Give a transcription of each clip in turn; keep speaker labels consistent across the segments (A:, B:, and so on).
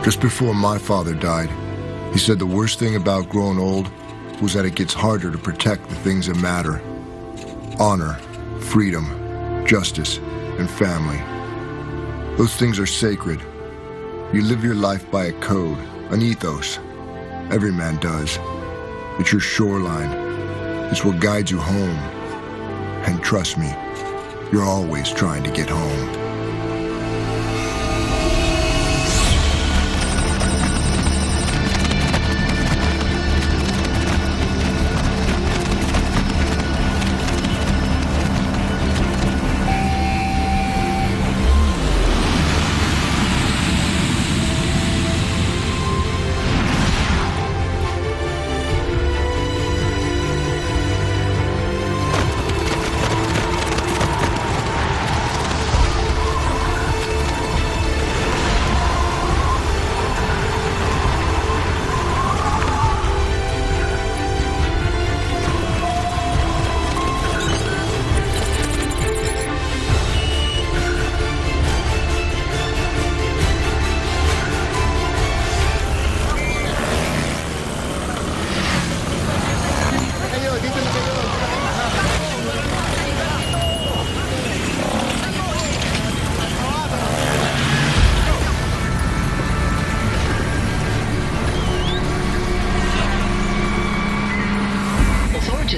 A: Just before my father died, he said the worst thing about growing old was that it gets harder to protect the things that matter. Honor, freedom, justice, and family. Those things are sacred. You live your life by a code, an ethos. Every man does. It's your shoreline. It's what guides you home. And trust me, you're always trying to get home.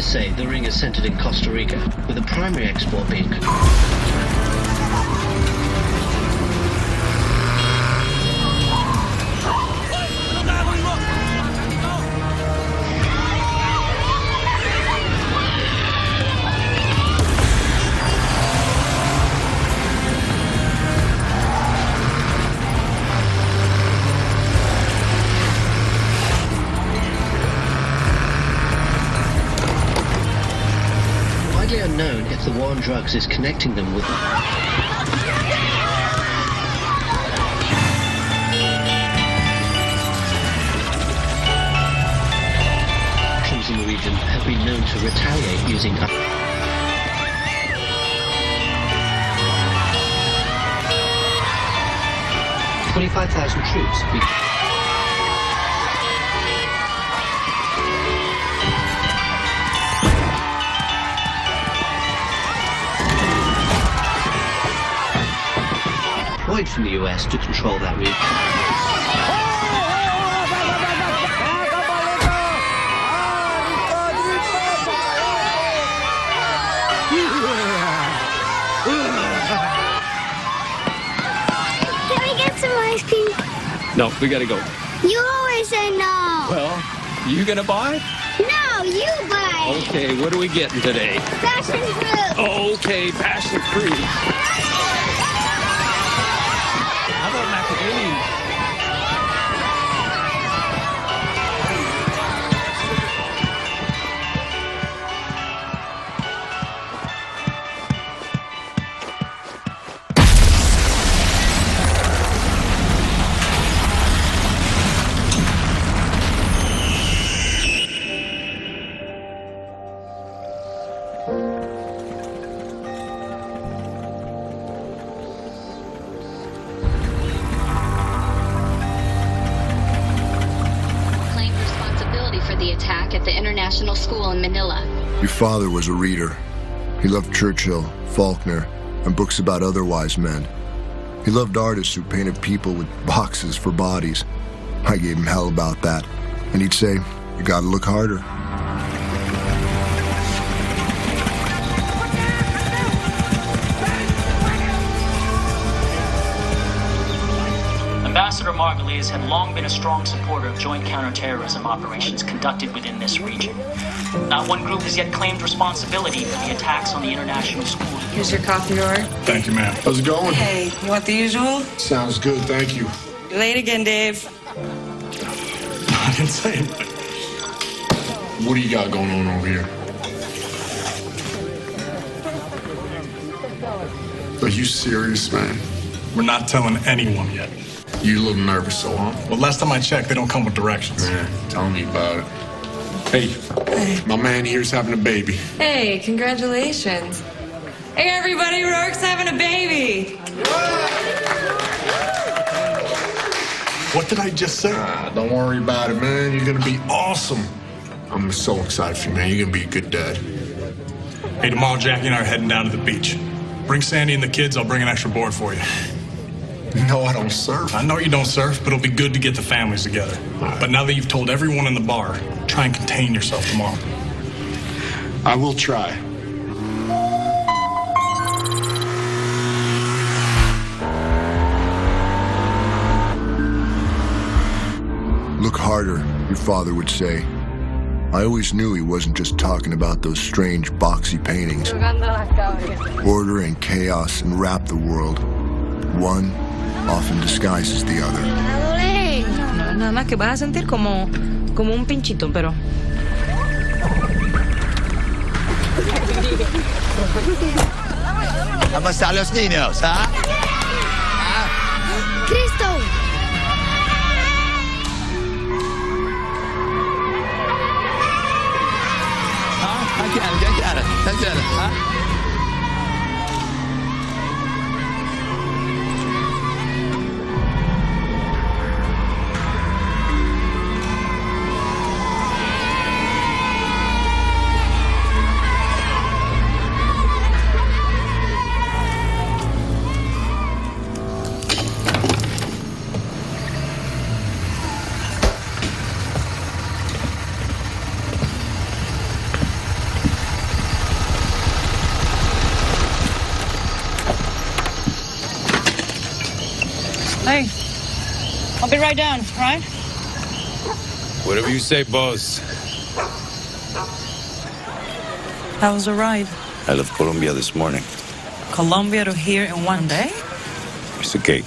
B: Say the ring is centered in Costa Rica, with the primary export being unknown if the war on drugs is connecting them with actions in the region have been known to retaliate using 25,000 troops. From the US to control that region.
C: Can we get some ice cream?
D: No, we gotta go.
C: You always say no.
D: Well, you gonna buy?
C: No, you buy.
D: Okay, what are we getting today?
C: Passion fruit.
D: Okay, passion fruit. How about macadamia?
E: At the International School in Manila.
A: Your father was a reader. He loved Churchill, Faulkner, and books about other wise men. He loved artists who painted people with boxes for bodies. I gave him hell about that. And he'd say, you gotta look harder.
F: Ambassador Margulies had long been a strong supporter of joint counterterrorism operations conducted within this region. Not one group has yet claimed responsibility for the attacks on the international school.
G: Here's your coffee order.
H: Thank you, ma'am. How's it going?
G: Hey, you want the usual?
H: Sounds good, thank you.
G: You're late again, Dave.
H: I didn't say anything. What do you got going on over here? Are you serious, man?
I: We're not telling anyone yet.
H: You a little nervous, so, huh?
I: Well, last time I checked, they don't come with directions.
H: Man, tell me about it. Hey, my man here's having a baby.
G: Hey, congratulations. Hey, everybody, Rourke's having a baby.
I: What did I just say?
H: Don't worry about it, man. You're gonna be awesome. I'm so excited for you, man. You're gonna be a good dad.
I: Hey, tomorrow Jackie and I are heading down to the beach. Bring Sandy and the kids. I'll bring an extra board for you.
H: No, I don't surf.
I: I know you don't surf, but it'll be good to get the families together.
H: Right.
I: But now that you've told everyone in the bar, try and contain yourself tomorrow.
H: I will try.
A: Look harder, your father would say. I always knew he wasn't just talking about those strange boxy paintings. Order and chaos enwrap the world. One often disguises the other.
G: No, nada más que vas a sentir como un pinchito, pero...
J: ¿Cómo están los niños, ah?
C: Cristo!
J: I get it, huh?
G: Hey, I'll be right down, all right?
K: Whatever you say, boss.
G: How was the ride?
K: I left Colombia this morning.
G: Colombia to here in one day?
K: It's a cake.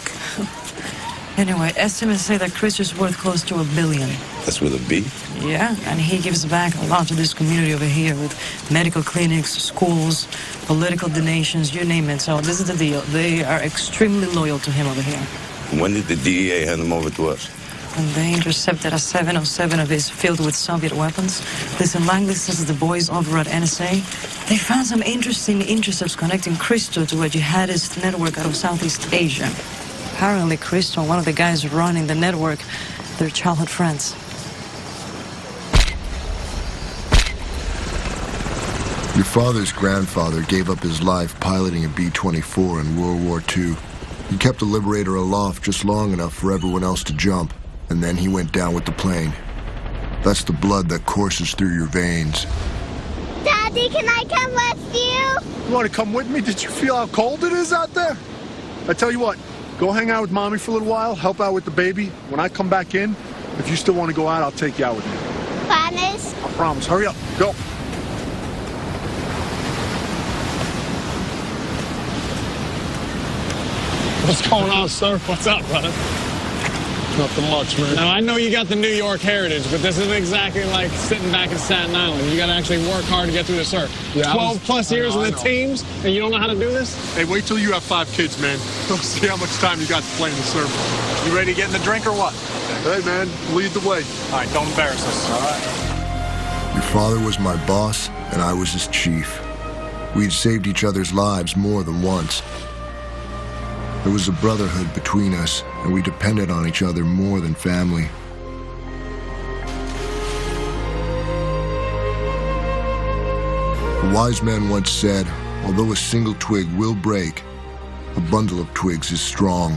G: Anyway, estimates say that Chris is worth close to $1 billion.
K: That's with a B?
G: Yeah, and he gives back a lot to this community over here with medical clinics, schools, political donations, you name it. So this is the deal. They are extremely loyal to him over here.
K: When did the DEA hand them over to us?
G: And they intercepted a 707 of his filled with Soviet weapons. Listen, Langley says that the boys over at NSA, they found some interesting intercepts connecting Cristo to a jihadist network out of Southeast Asia. Apparently, Cristo and one of the guys running the network, they're childhood friends.
A: Your father's grandfather gave up his life piloting a B-24 in World War II. He kept the Liberator aloft just long enough for everyone else to jump, and then he went down with the plane. That's the blood that courses through your veins.
C: Daddy, can I come with you?
L: You want to come with me? Did you feel how cold it is out there? I tell you what, go hang out with Mommy for a little while, help out with the baby. When I come back in, if you still want to go out, I'll take you out with me.
C: Promise?
L: I promise. Hurry up. Go.
I: What's going on, sir? What's up, brother?
L: Nothing much, man.
I: Now, I know you got the New York heritage, but this isn't exactly like sitting back in Staten Island. You got to actually work hard to get through the surf.
L: Yeah,
I: 12 plus years in the teams, and you don't know how to do this?
L: Hey, wait till you have 5 kids, man. We'll see how much time you got to play in the surf.
I: You ready to get in the drink or what?
L: Hey, man, lead the way.
I: All right, don't embarrass us. All right.
A: Your father was my boss, and I was his chief. We'd saved each other's lives more than once. There was a brotherhood between us, and we depended on each other more than family. A wise man once said, although a single twig will break, a bundle of twigs is strong.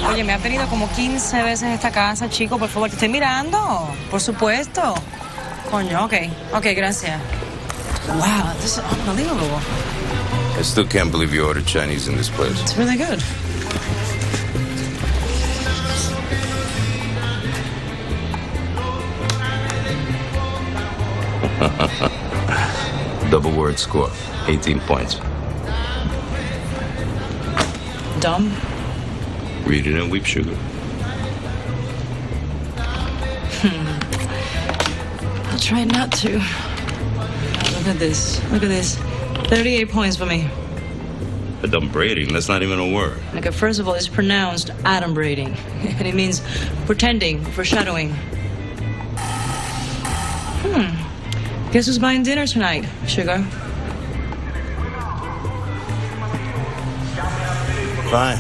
G: Oye, me ha venido como 15 veces esta casa, chico. Por favor, te estoy mirando. Por supuesto. Coño, ok, gracias. Wow, this is unbelievable.
K: I still can't believe you ordered Chinese in this place.
G: It's really good.
K: Double word score, 18 points.
G: Dumb.
K: Read it and weep sugar.
G: I'll try not to. Look at this. 38 points for me.
K: Adumbrating, that's not even a word.
G: Okay, first of all, it's pronounced adumbrating. And it means pretending, foreshadowing. Guess who's buying dinner tonight, sugar?
K: Fine.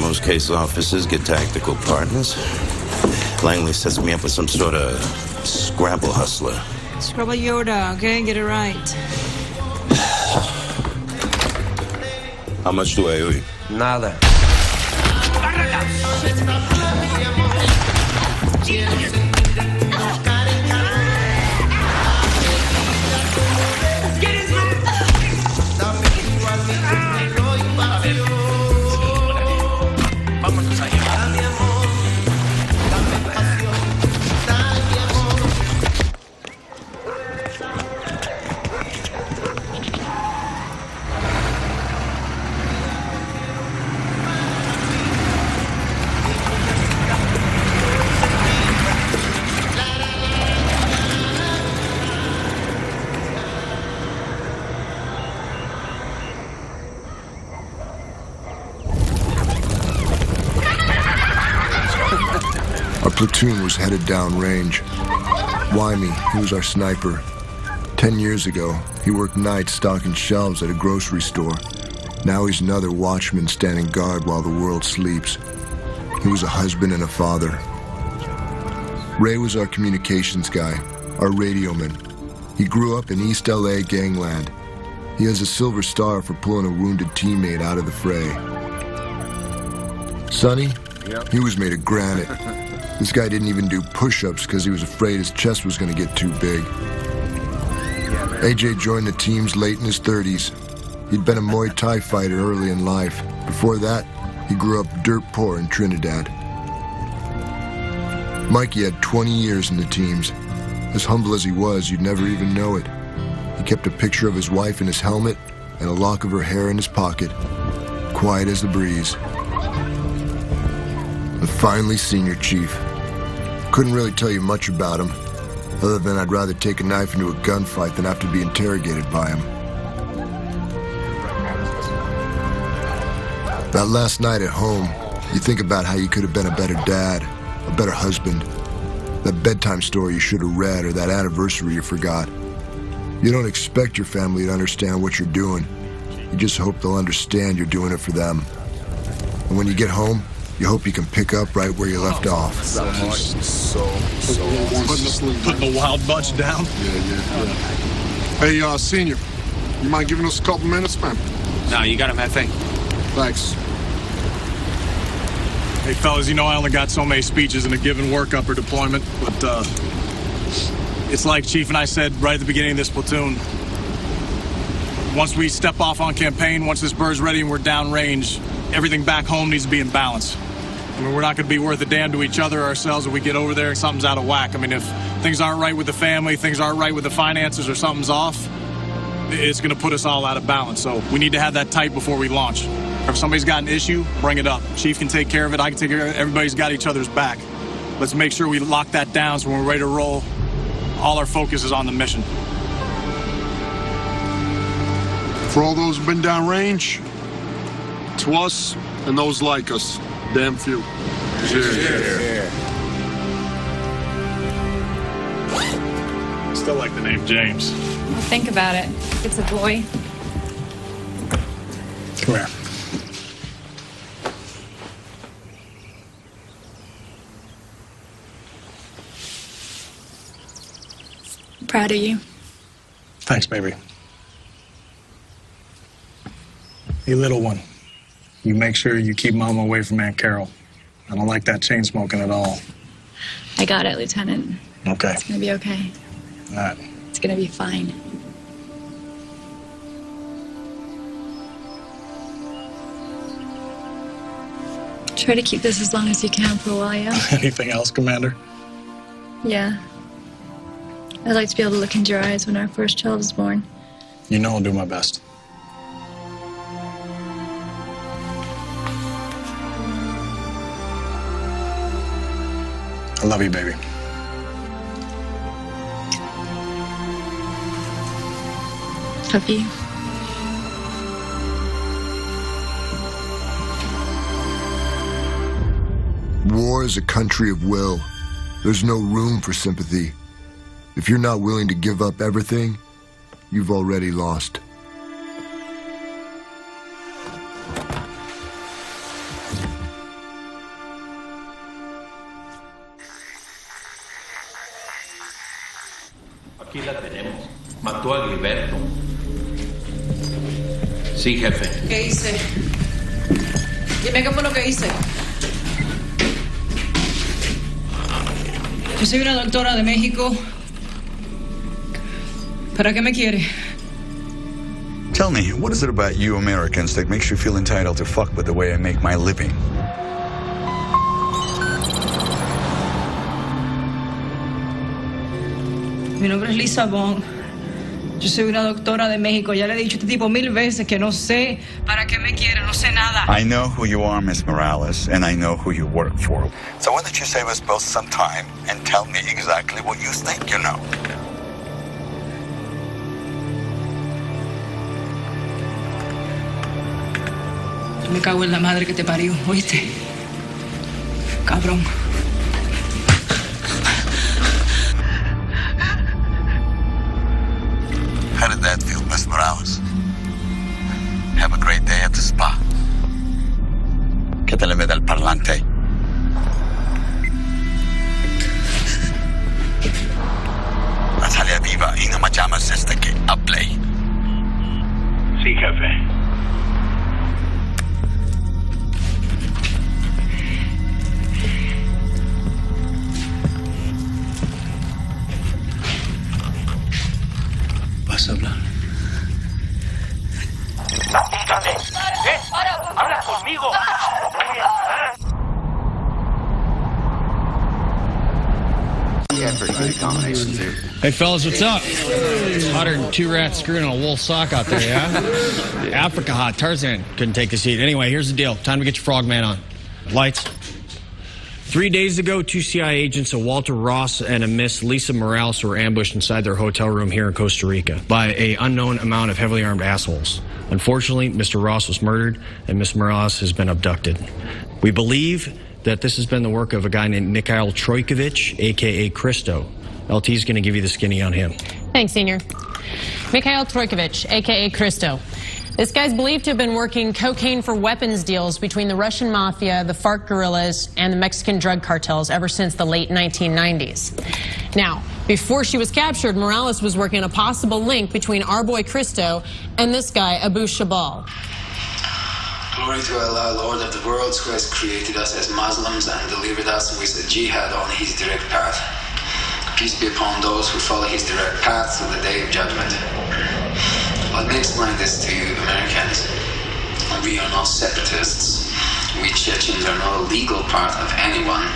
K: Most case officers get tactical partners. Langley sets me up with some sort of Scrabble hustler.
G: Scrabble Yoda, okay? Get it right.
K: How much do I owe you?
J: Nada.
A: Our platoon was headed downrange. Wymie, he was our sniper. 10 years ago, he worked nights stocking shelves at a grocery store. Now he's another watchman standing guard while the world sleeps. He was a husband and a father. Ray was our communications guy, our radioman. He grew up in East LA gangland. He has a Silver Star for pulling a wounded teammate out of the fray. Sonny? Yep. He was made of granite. This guy didn't even do push-ups because he was afraid his chest was going to get too big. AJ joined the teams late in his 30s. He'd been a Muay Thai fighter early in life. Before that, he grew up dirt poor in Trinidad. Mikey had 20 years in the teams. As humble as he was, you'd never even know it. He kept a picture of his wife in his helmet and a lock of her hair in his pocket. Quiet as the breeze. And finally, Senior Chief. Couldn't really tell you much about him, other than I'd rather take a knife into a gunfight than have to be interrogated by him. That last night at home, you think about how you could have been a better dad, a better husband. That bedtime story you should have read, or that anniversary you forgot. You don't expect your family to understand what you're doing. You just hope they'll understand you're doing it for them. And when you get home, you hope you can pick up right where you left off.
I: Putting the wild bunch down?
L: Yeah. Hey, Senior, you mind giving us a couple minutes, man?
D: No, you got him, that thing.
L: Thanks.
I: Hey, fellas, you know I only got so many speeches in a given workup or deployment, but it's like Chief and I said right at the beginning of this platoon. Once we step off on campaign, once this bird's ready and we're downrange, everything back home needs to be in balance. I mean, we're not going to be worth a damn to each other or ourselves if we get over there and something's out of whack. I mean, if things aren't right with the family, things aren't right with the finances, or something's off, it's going to put us all out of balance. So we need to have that tight before we launch. If somebody's got an issue, bring it up. Chief can take care of it. I can take care of it. Everybody's got each other's back. Let's make sure we lock that down so when we're ready to roll, all our focus is on the mission.
L: For all those who've been downrange, to us and those like us, damn few. Cheers.
I: Still like the name James.
M: Well, think about it. It's a boy.
I: Come here.
M: I'm proud of you.
I: Thanks, baby. Hey, little one. You make sure you keep Mom away from Aunt Carol. I don't like that chain smoking at all.
M: I got it, Lieutenant.
I: Okay.
M: It's gonna be okay.
I: All right.
M: It's gonna be fine. Try to keep this as long as you can for a while, yeah?
I: Anything else, Commander?
M: Yeah. I'd like to be able to look into your eyes when our first child is born.
I: You know I'll do my best. I love you, baby.
M: Love you.
A: War is a country of will. There's no room for sympathy. If you're not willing to give up everything, you've already lost.
N: mató a Gilberto. Sí, jefe.
G: ¿Qué hice? Dime qué fue lo que hice. Yo soy una doctora de México. ¿Para qué me quiere?
J: Tell me, what is it about you Americans that makes you feel entitled to fuck with the way I make my living?
G: Mi nombre es Lisa Bond. Yo soy una doctora de México. Ya le he dicho a este tipo 1000 veces que no sé para qué me quiere, no sé nada.
J: I know who you are, Miss Morales, and I know who you work for. So why don't you save us both some time and tell me exactly what you think you know?
G: Me cago en la madre que te parió, ¿oíste? Cabrón.
J: How did that feel, Miss Morales? Have a great day at the spa. ¿Qué te le mete al parlante? Natalia viva y no me llamas hasta que hable.
N: Sí, jefe.
B: ¿Vas a hablar?
N: ¡Dígame! ¡Habla conmigo!
I: Hey, fellas, what's up? It's hotter than 2 rats screwing on a wool sock out there, yeah? Africa hot. Tarzan couldn't take this heat. Anyway, here's the deal. Time to get your frogman on. Lights. 3 days ago, 2 CIA agents, a Walter Ross and a Miss Lisa Morales, were ambushed inside their hotel room here in Costa Rica by an unknown amount of heavily armed assholes. Unfortunately, Mr. Ross was murdered and Miss Morales has been abducted. We believe that this has been the work of a guy named Mikhail Trojkovic, a.k.a. Christo. LT's going to give you the skinny on him.
O: Thanks, Senior. Mikhail Trojkovic, a.k.a. Christo. This guy's believed to have been working cocaine for weapons deals between the Russian mafia, the FARC guerrillas, and the Mexican drug cartels ever since the late 1990s. Now, before she was captured, Morales was working on a possible link between our boy Christo and this guy, Abu Shabal.
P: Glory to Allah, Lord of the worlds, who has created us as Muslims and delivered us with a jihad on his direct path. Peace be upon those who follow his direct path to the day of judgment. Let me explain this to you, Americans. We are not separatists. We Chechens are not a legal part of anyone.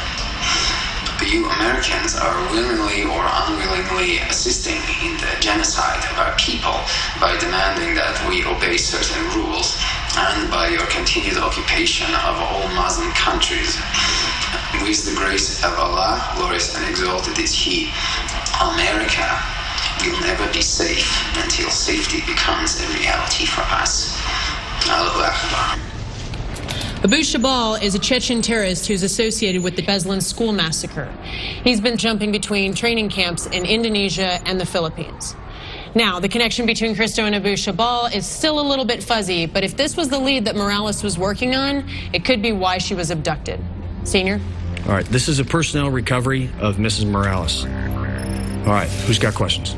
P: You Americans are willingly or unwillingly assisting in the genocide of our people by demanding that we obey certain rules and by your continued occupation of all Muslim countries. With the grace of Allah, glorious and exalted is He, America will never be safe until safety becomes a reality for us. Allahu Akbar.
O: Abu Shabal is a Chechen terrorist who's associated with the Beslan school massacre. He's been jumping between training camps in Indonesia and the Philippines. Now, the connection between Christo and Abu Shabal is still a little bit fuzzy, but if this was the lead that Morales was working on, it could be why she was abducted. Senior?
I: All right, this is a personnel recovery of Mrs. Morales. All right, who's got questions?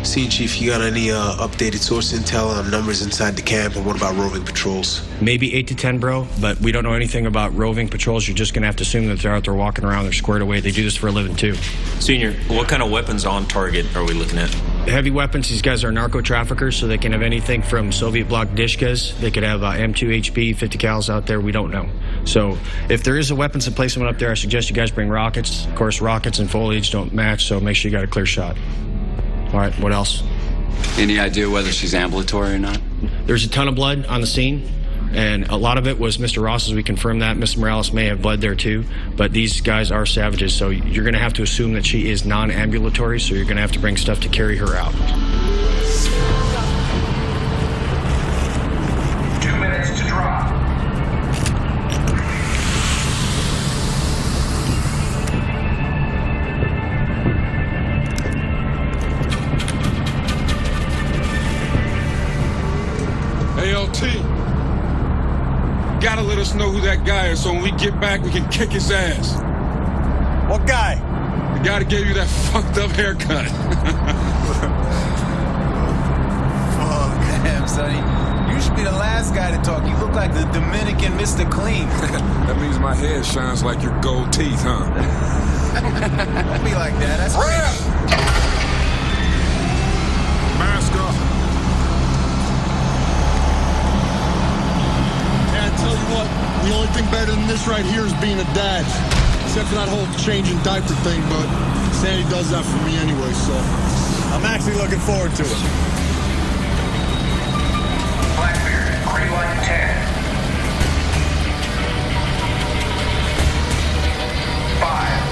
Q: Scene Chief, you got any updated source intel on numbers inside the camp, and what about roving patrols?
I: Maybe 8 to 10, bro, but we don't know anything about roving patrols. You're just going to have to assume that they're out there walking around. They're squared away. They do this for a living, too.
R: Senior, what kind of weapons on target are we looking at?
I: Heavy weapons. These guys are narco traffickers, so they can have anything from Soviet bloc dishkas. They could have M2 HP, 50 cals out there. We don't know. So if there is a weapons emplacement up there, I suggest you guys bring rockets. Of course, rockets and foliage don't match, so make sure you got a clear shot. All right, what else?
S: Any idea whether she's ambulatory or not?
I: There's a ton of blood on the scene, and a lot of it was Mr. Ross's. We confirmed that. Mr. Morales may have bled there too, but these guys are savages, so you're going to have to assume that she is non-ambulatory, so you're going to have to bring stuff to carry her out.
N: 2 minutes to drop.
T: ALT, gotta let us know who that guy is so when we get back, we can kick his ass.
J: What guy?
T: The guy that gave you that fucked up haircut.
U: daddy talk. You look like the Dominican Mr. Clean.
T: That means my head shines like your gold teeth, huh?
U: Don't be like that. That's rich.
T: Mask up.
L: Yeah, I tell you what, the only thing better than this right here is being a dad. Except for that whole changing diaper thing, but Sandy does that for me anyway, so I'm actually looking forward to it.
N: Blackbeard, green light 10. 5.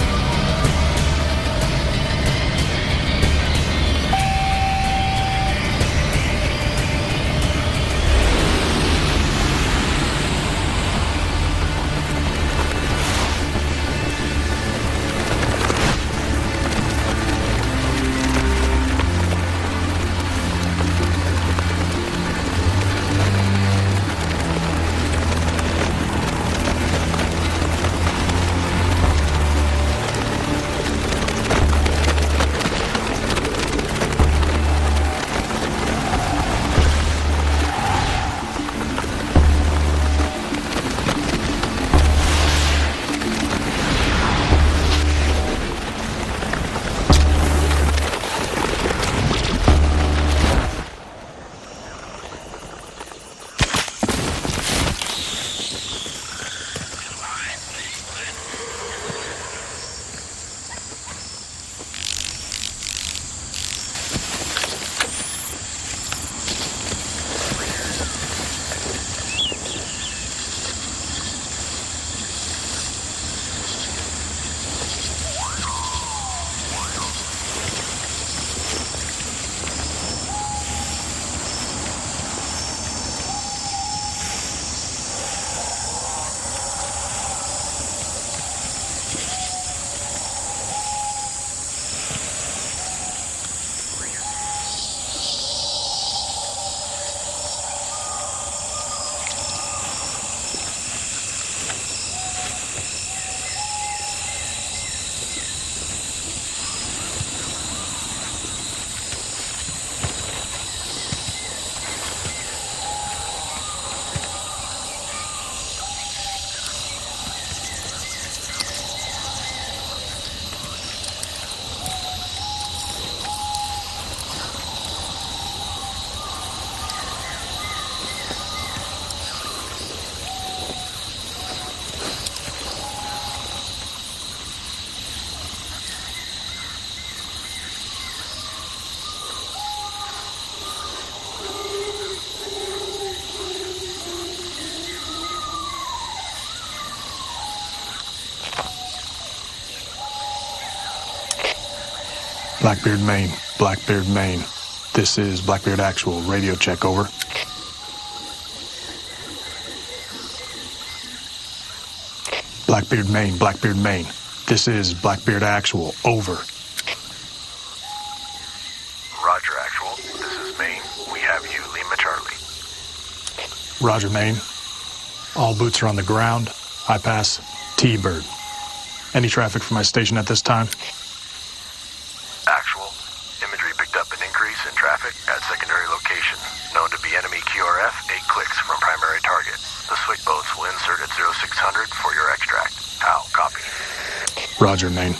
I: Blackbeard, Maine. Blackbeard, Maine. This is Blackbeard Actual. Radio check, over. Blackbeard, Maine. Blackbeard, Maine. This is Blackbeard Actual. Over.
V: Roger, Actual. This is Maine. We have you, Lima Charlie.
I: Roger, Maine. All boots are on the ground. I pass T-Bird. Any traffic from my station at this time?
V: Actual. Imagery picked up an increase in traffic at secondary location. Known to be enemy QRF, 8 clicks from primary target. The SWIC boats will insert at 0600 for your extract. How? Copy.
I: Roger, Maine.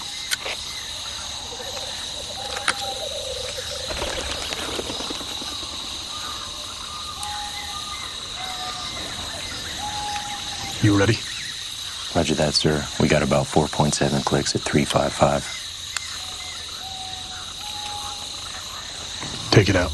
I: You ready?
W: Roger that, sir. We got about 4.7 clicks at 355.
I: Take it out.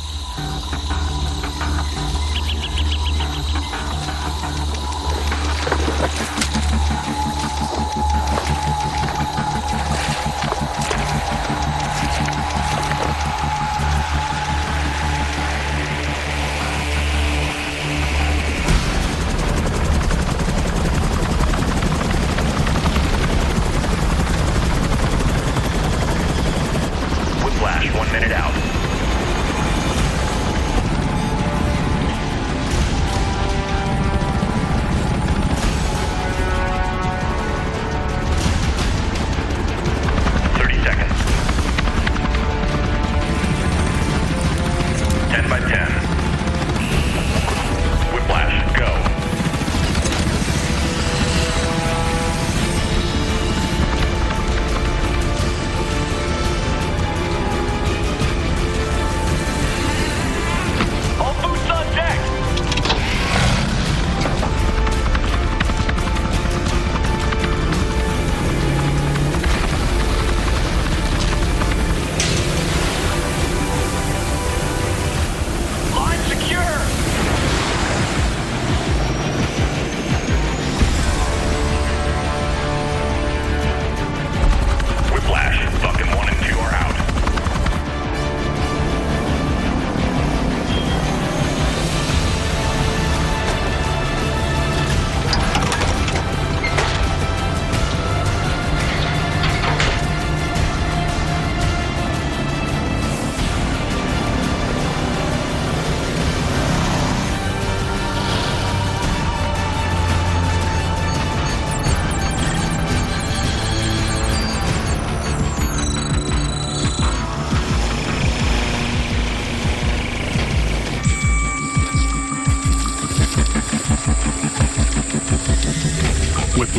V: Whiplash, 1 minute out. By 10. Whiplash, go.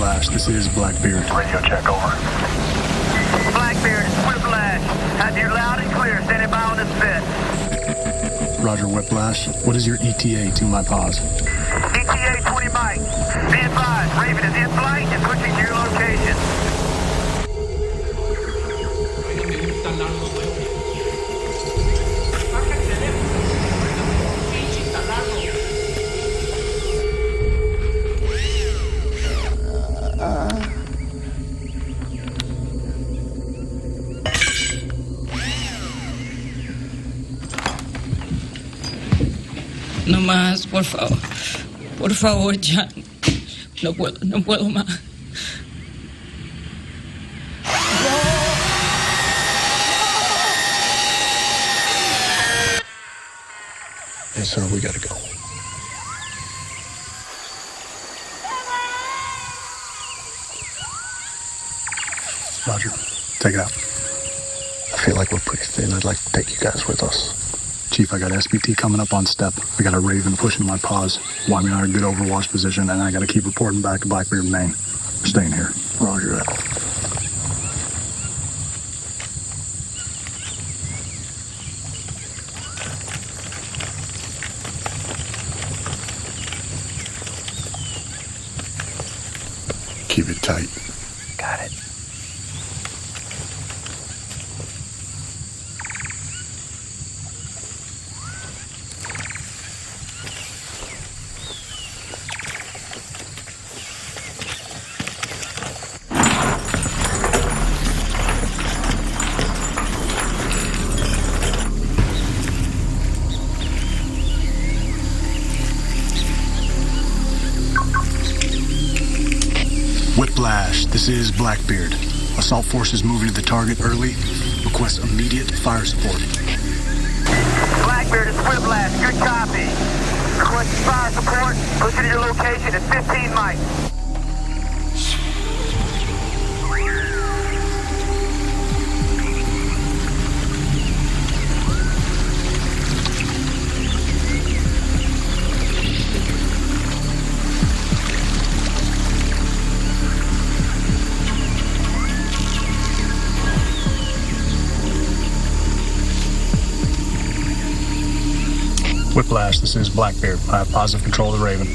E: Whiplash, this is Blackbeard.
V: Radio check, over.
N: Blackbeard, it's Whiplash. Have you loud and clear. Standing by on this bit.
E: Roger, Whiplash. What is your ETA to my pause?
N: ETA 20 mics. Be advised, Raven is in flight and pushing to your location.
F: No más, por favor. Por favor, ya. No puedo más.
E: Hey, sir, we gotta go. Roger, take it out. I feel like we're pretty thin. I'd like to take you guys with us. Chief, I got SBT coming up on step. I got a Raven pushing my paws. Want me in a good overwatch position, and I gotta keep reporting back to Blackbeard, Maine. We're staying here. Roger that. Keep it tight.
J: Got it.
E: Whiplash, this is Blackbeard. Assault forces moving to the target early. Request immediate fire support.
N: Blackbeard is Whiplash. Good copy. Requesting fire support. Pushing to your location at 15 mics.
E: Whiplash, this is Blackbeard. I have positive control of the Raven.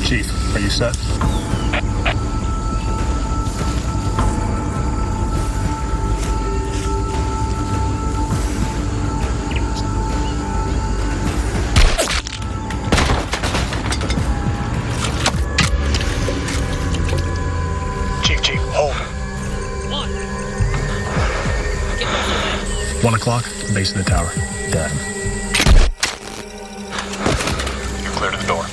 E: Chief, are you set? Chief, hold. 1 o'clock, base of the tower. Got him.
V: You're clear to the door.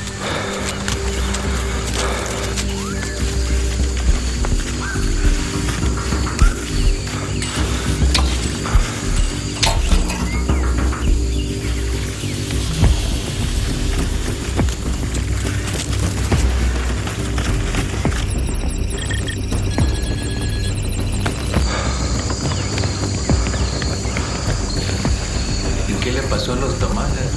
J: ¿Qué le pasó a los tamales?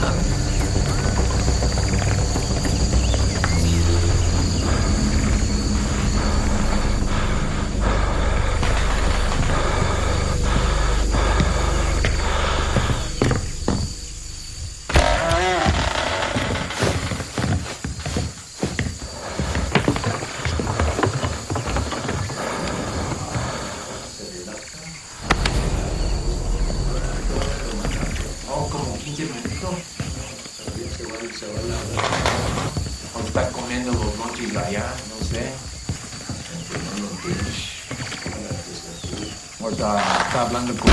C: Está hablando con...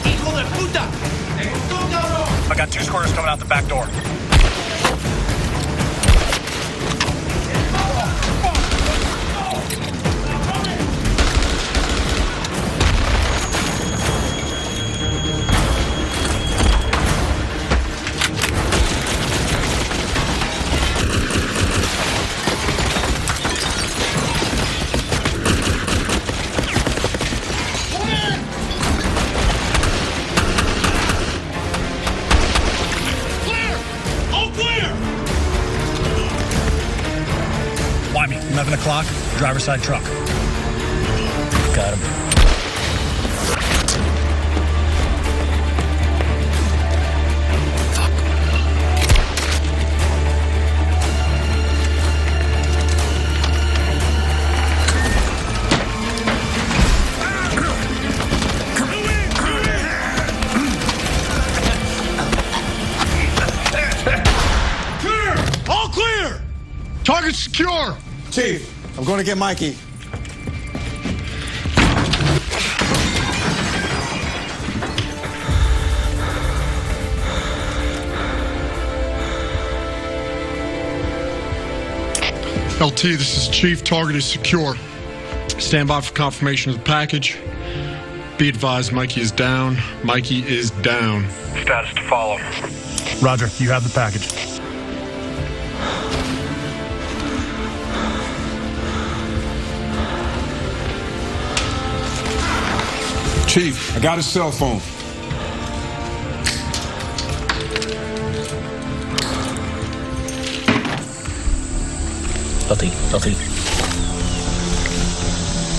I: ¡Hijo de puta! I got 2 squares coming out the back door.
E: Why me? 11 o'clock, driver's side truck. Got him.
L: All clear! Target secure!
H: Chief, I'm going to get Mikey.
L: LT, this is Chief. Target is secure. Stand by for confirmation of the package. Be advised, Mikey is down. Mikey is down.
I: Status to follow.
E: Roger, you have the package.
T: Chief, I got his cell phone.
E: LT.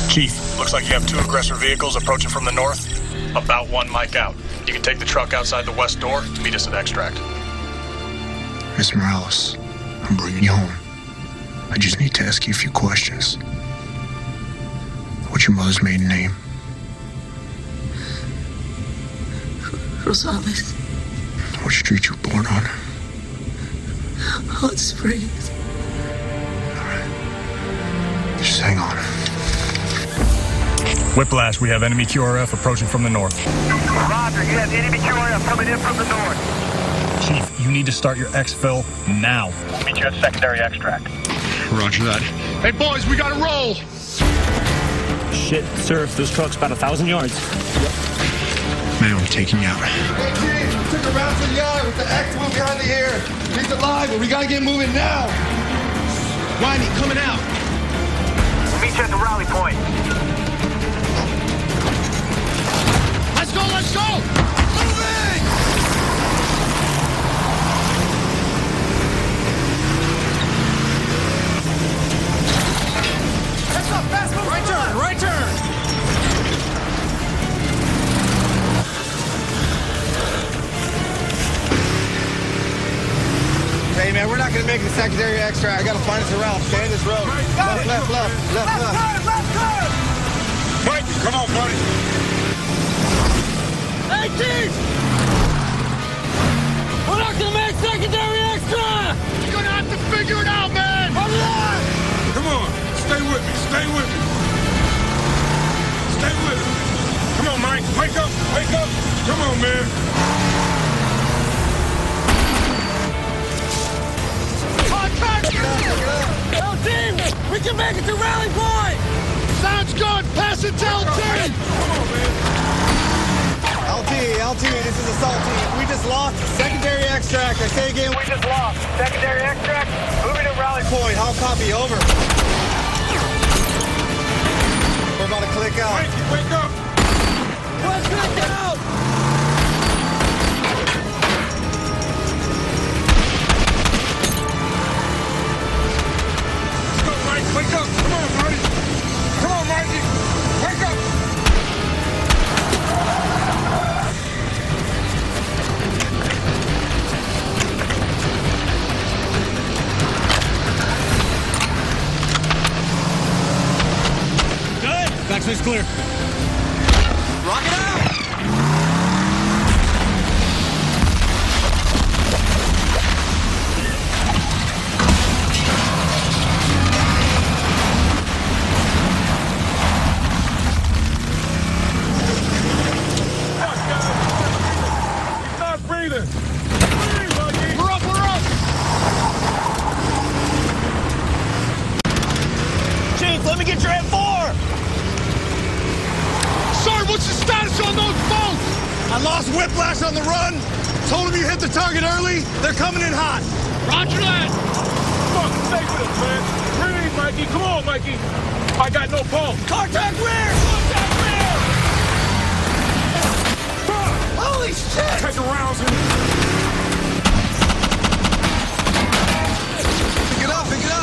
I: Chief, looks like you have 2 aggressor vehicles approaching from the north. About 1 mic out. You can take the truck outside the west door to meet us at extract.
A: Miss Morales, I'm bringing you home. I just need to ask you a few questions. What's your mother's maiden name?
G: Rosales.
A: What street you were born on?
G: Hot Springs.
A: Just hang on.
E: Whiplash, we have enemy QRF approaching from the north.
N: Roger, you have enemy QRF coming in from the north.
E: Chief, you need to start your exfil now.
I: We'll meet you at secondary extract.
L: Roger that. Hey, boys, we gotta roll!
E: Shit, sir, this truck's about 1,000 yards.
A: Man, I'm taking you out.
C: Hey, Chief, we took a round to the eye with the X-1 behind the ear. He's alive, but we gotta get moving now.
I: Winey, coming out.
N: We'll meet you at the rally point.
L: Let's go, let's go! Moving!
N: Let's go, fast move.
I: Right turn, right turn.
C: Hey, man, we're not gonna make it to secondary extract. I gotta find us a route. Stay in this road. Left.
T: Mike, come on, buddy.
N: Hey, Chief! We're not gonna make secondary extra!
L: You're gonna have to figure it out, man!
T: Come on, stay with me, stay with me. Stay with me. Come on, Mike, wake up, wake up. Come on, man.
N: LT, we can make it to rally point!
L: Sounds good! Pass it to LT!
T: Come on, man.
C: LT, this is Assault Team. We just lost secondary extract. I say again,
N: We just lost. Secondary extract, moving to rally point.
C: point. How copy? Over. We're about to click out.
T: Mike, wake up.
N: Let's click out!
T: Let's go, Mike, wake up. Come on, Marty. Come on, Marty. Wake up.
I: Backspace clear.
N: Rock it out!
T: to get your M4!
L: Sir, what's the status on those boats? I lost Whiplash on the run. Told him you hit the target early. They're coming in hot.
T: Roger that! Fuck, stay with us, man. Breathe, Mikey. Come on, Mikey. I got no pulse. Contact rear! Contact rear!
L: Holy shit!
T: Take a rounds in.
L: Pick it up, pick it up.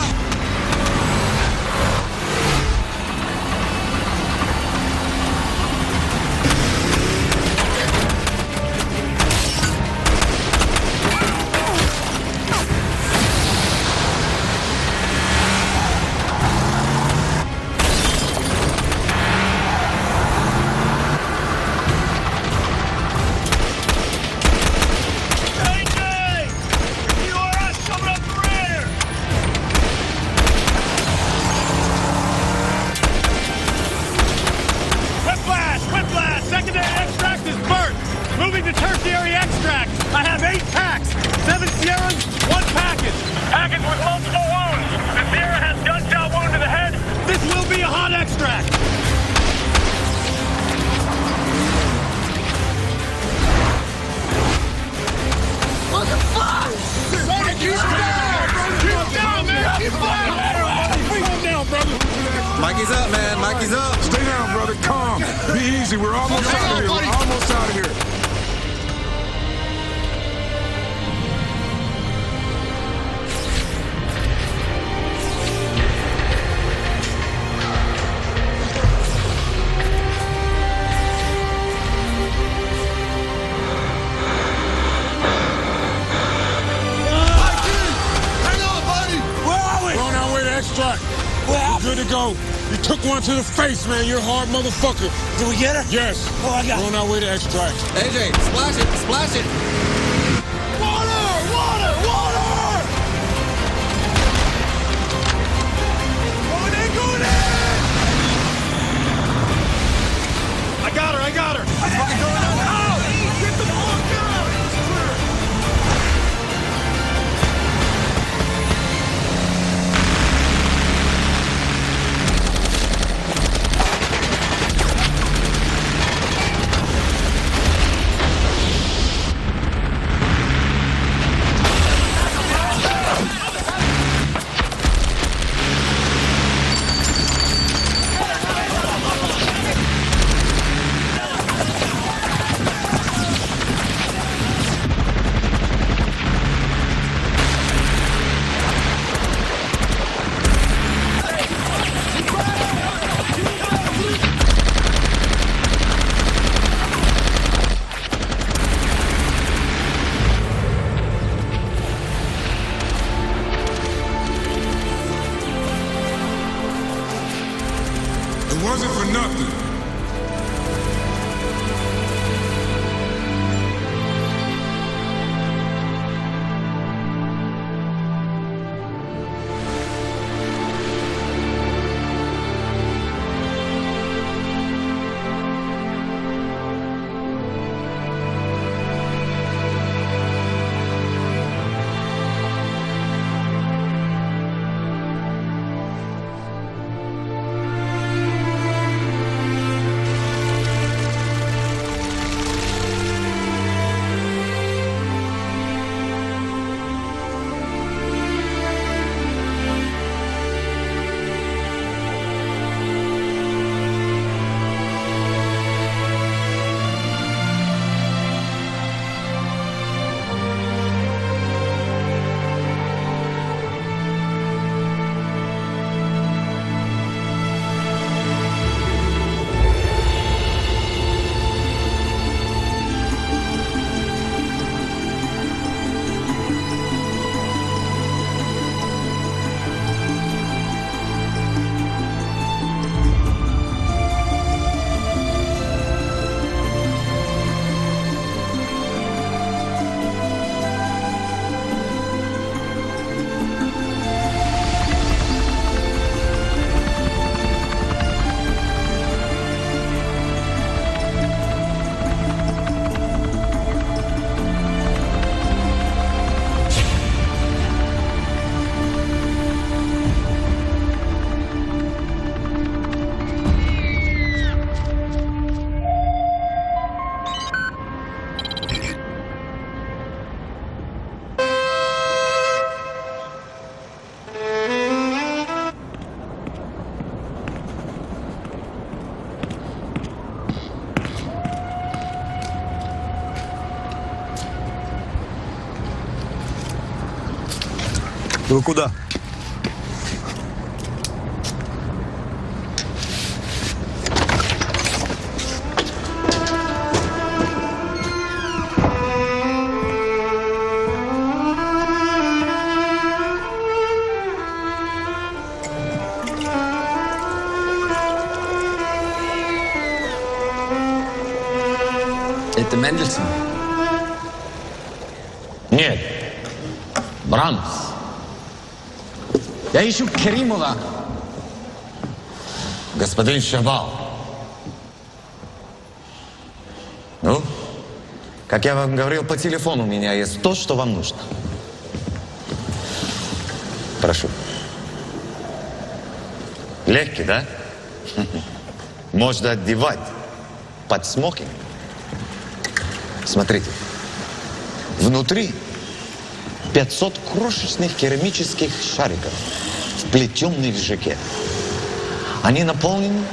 T: Moving to tertiary extract. I have 8 packs. 7 Sierras, 1 package. Package with multiple wounds. The Sierra has gunshot wound to the head. This will be a hot extract.
L: What the fuck? Keep down, brother. Keep down, man. Keep down, brother.
U: Mikey's up, man. Mikey's up.
L: Stay down, brother. Calm. Be easy. We're almost out of here. We're almost out of here.
T: We're good to go. You took one to the face, man. You're a hard motherfucker.
U: Did we get her?
T: Yes.
U: Oh, I got
T: We're on our way to extract.
U: AJ, splash it. Splash it.
T: Water! Water! Water! Going in! I got her. I got her. What's fucking going on? Oh! Get the fuck out!
L: It wasn't for nothing.
H: Вы куда?
D: Это Мендельсон? Нет. Брамс. Я ищу Керимова. Господин Шабал. Ну, как я вам говорил по телефону, у меня есть то, что вам нужно. Прошу. Легкий, да? Можно одевать под смокинг. Смотрите. Внутри 500 крошечных керамических шариков, вплетенных в жакет. Они наполнены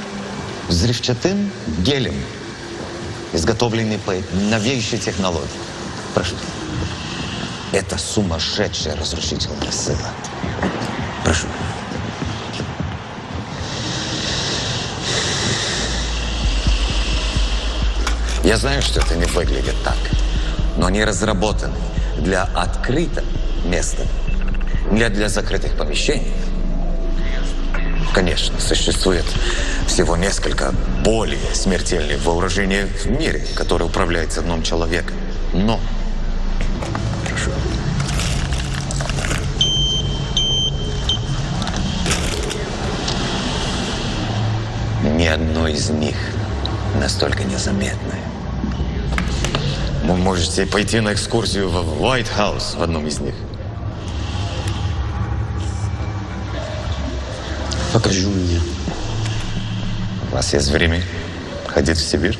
D: взрывчатым гелем, изготовленный по новейшей технологии. Прошу. Это сумасшедшая разрушительная сила. Прошу. Я знаю, что это не выглядит так, но они разработаны для открытого места, не для закрытых помещений. Конечно, существует всего несколько более смертельных вооружений в мире, которые управляются одним человеком. Но, прошу, ни одно из них настолько незаметное. Вы можете пойти на экскурсию в White House в одном из них. Покажи мне. У вас есть время ходить в Сибирь?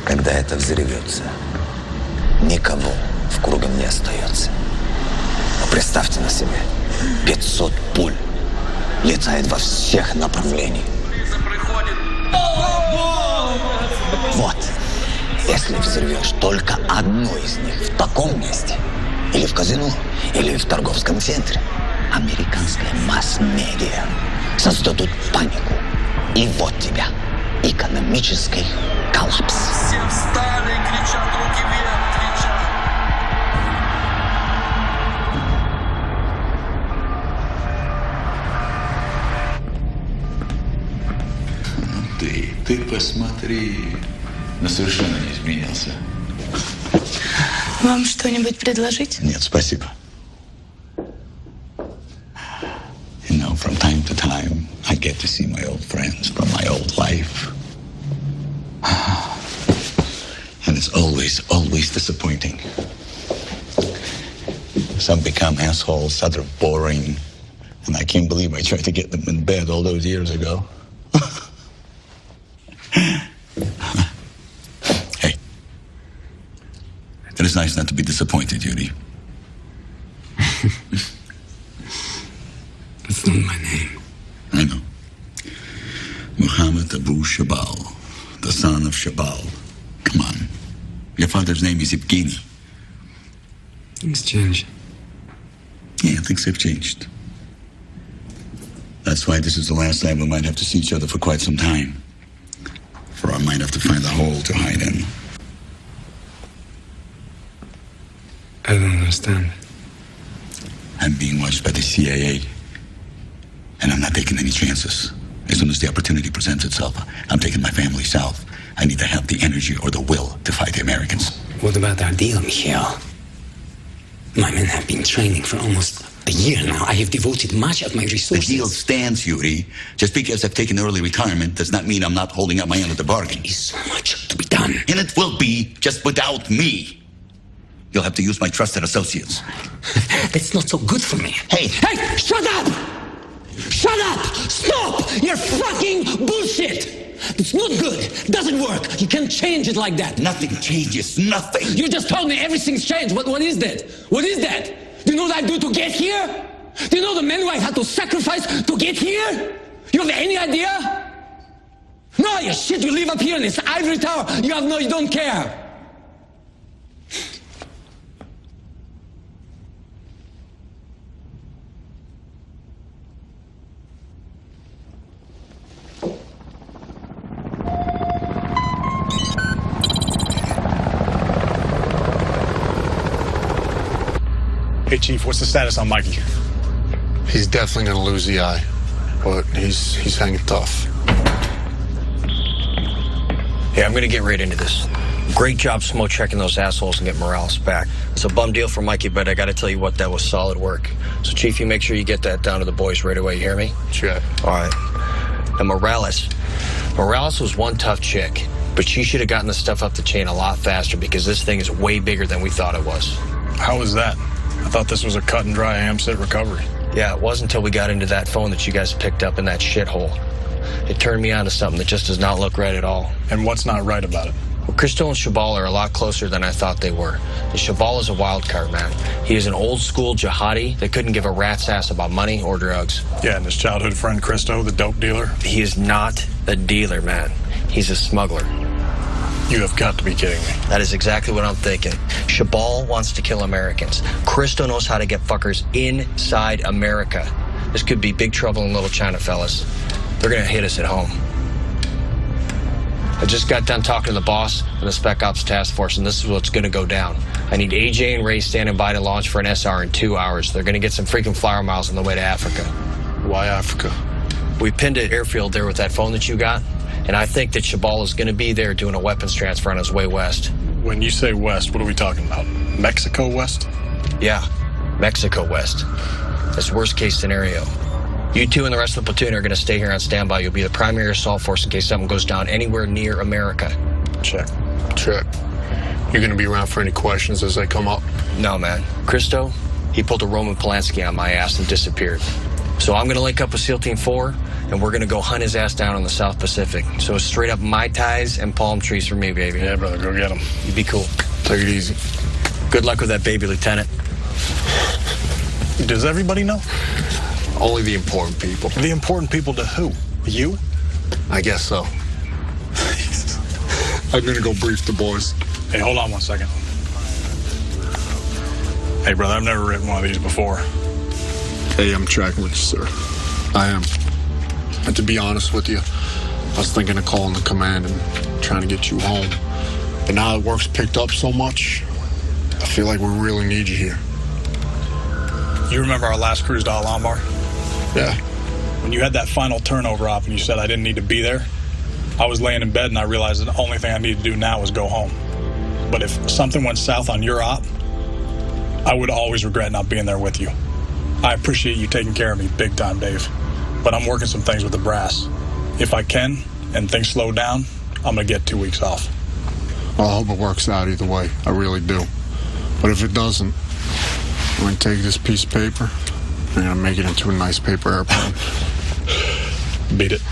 D: Когда это взорвется, никого в кругом не остается. Но представьте на себе, 500 пуль летает во всех направлениях. Вот. Если взорвешь только одну из них в таком месте, или в казино, или в торговском центре, американская масс-медиа создадут панику. И вот тебя. Экономический коллапс.
T: Все встали, кричат, руки вверх,
K: кричат. Ты посмотри. Но совершенно не изменился.
M: Вам что-нибудь предложить?
K: Нет, спасибо. You know, from time to time, I get to see my old friends from my old life. And it's always disappointing. Some become assholes, others boring. And I can't believe I tried to get them in bed all those years ago. It is nice not to be disappointed, Yuri.
D: That's not my name.
K: I know. Muhammad Abu Shabal, the son of Shabal. Come on. Your father's name is Yevgeny.
D: Things change.
K: Yeah, things have changed. That's why this is the last time we might have to see each other for quite some time. For I might have to find a hole to hide in.
D: I don't understand.
K: I'm being watched by the CIA. And I'm not taking any chances. As soon as the opportunity presents itself, I'm taking my family south. I need to have the energy or the will to fight the Americans.
D: What about our deal, Michael? My men have been training for almost a year now. I have devoted much of my resources.
K: The deal stands, Yuri. Just because I've taken early retirement does not mean I'm not holding up my end of the bargain.
D: There is so much to be done.
K: And it will be, just without me. You'll have to use my trusted associates.
D: That's not so good for me.
K: Hey!
D: Hey! Shut up! Shut up! Stop! You're fucking bullshit! It's not good. It doesn't work. You can't change it like that.
K: Nothing changes. Nothing.
D: You just told me everything's changed. What is that? What is that? Do you know what I do to get here? Do you know the men who I had to sacrifice to get here? You have any idea? No, you shit. You live up here in this ivory tower. You don't care.
I: Hey, Chief, what's the status on Mikey?
L: He's definitely gonna lose the eye, but he's hanging tough.
B: Yeah, I'm gonna get right into this. Great job smoke checking those assholes and get Morales back. It's a bum deal for Mikey, but I gotta tell you what, that was solid work. So, Chief, you make sure you get that down to the boys right away, you hear me?
L: Check.
B: All right. And Morales was one tough chick, but she should have gotten the stuff up the chain a lot faster because this thing is way bigger than we thought it was.
I: How was that? I thought this was a cut and dry AMSIT recovery.
B: Yeah, it wasn't until we got into that phone that you guys picked up in that shithole. It turned me on to something that just does not look right at all.
I: And what's not right about it?
B: Well, Cristo and Shabal are a lot closer than I thought they were. And Shabal is a wild card, man. He is an old-school jihadi that couldn't give a rat's ass about money or drugs.
I: Yeah, and his childhood friend Cristo, the dope dealer?
B: He is not a dealer, man. He's a smuggler.
I: You have got to be kidding me.
B: That is exactly what I'm thinking. Shabal wants to kill Americans. Cristo knows how to get fuckers inside America. This could be big trouble in Little China, fellas. They're gonna hit us at home. I just got done talking to the boss and the Spec Ops Task Force, and this is what's gonna go down. I need AJ and Ray standing by to launch for an SR in 2 hours. They're gonna get some freaking flyer miles on the way to Africa.
L: Why Africa?
B: We pinned an airfield there with that phone that you got, and I think that Shabal is gonna be there doing a weapons transfer on his way west.
I: When you say west, what are we talking about? Mexico west?
B: Yeah, Mexico west. That's worst case scenario. You two and the rest of the platoon are going to stay here on standby. You'll be the primary assault force in case something goes down anywhere near America.
L: Check. You're going to be around for any questions as they come up?
B: No, man. Cristo, he pulled a Roman Polanski on my ass and disappeared. So I'm going to link up with SEAL Team 4, and we're going to go hunt his ass down in the South Pacific. So it's straight up Mai Tais and palm trees for me, baby.
I: Yeah, brother, go get him.
B: You be cool.
L: Take it easy.
B: Good luck with that baby, Lieutenant.
I: Does everybody know?
L: Only the important people.
I: The important people to who? You?
L: I guess so. I'm gonna go brief the boys.
I: Hey, hold on 1 second. Hey, brother, I've never written one of these before.
L: Hey, I'm tracking with you, sir. I am. And to be honest with you, I was thinking of calling the command and trying to get you home. But now that work's picked up so much, I feel like we really need you here.
I: You remember our last cruise to Al-Anbar?
L: Yeah.
I: When you had that final turnover op and you said I didn't need to be there, I was laying in bed and I realized the only thing I needed to do now was go home. But if something went south on your op, I would always regret not being there with you. I appreciate you taking care of me big time, Dave. But I'm working some things with the brass. If I can, and things slow down, I'm gonna get 2 weeks off.
L: Well, I hope it works out either way. I really do. But if it doesn't, I'm gonna take this piece of paper and I'm gonna make it into a nice paper airplane.
I: Beat it.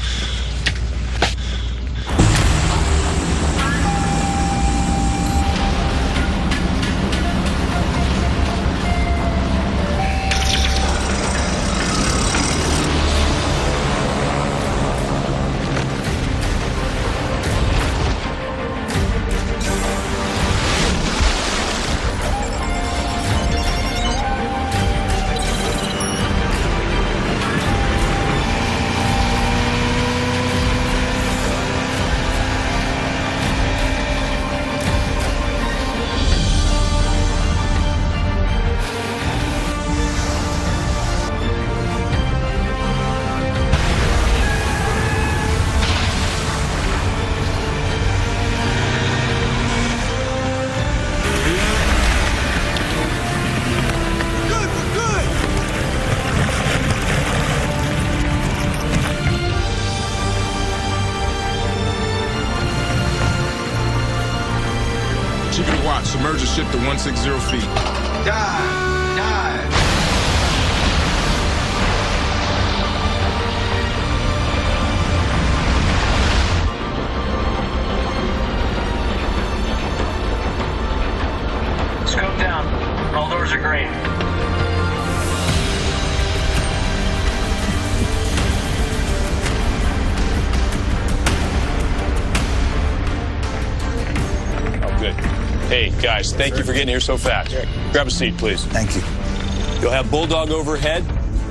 M: Submerge the ship to 160 feet.
U: Dive.
N: Scope down. All doors are green.
T: Oh, good. Hey, guys, thank you for getting here so fast. Grab a seat, please.
D: Thank you.
T: You'll have Bulldog overhead.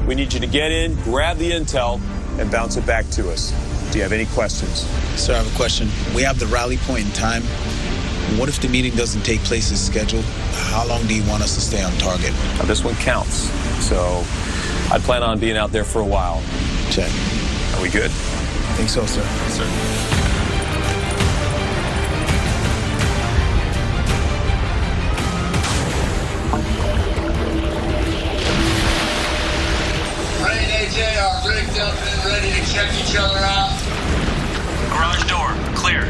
T: We need you to get in, grab the intel, and bounce it back to us. Do you have any questions?
D: Sir, I have a question. We have the rally point in time.
U: What if the meeting doesn't take place as scheduled? How long do you want us to stay on target?
R: Now, this one counts, so I'd plan on being out there for a while.
U: Check.
R: Are we good?
U: Think so, sir.
R: Yes, sir.
C: Ray and AJ are rigged up and ready to check each other out.
T: Garage door, clear.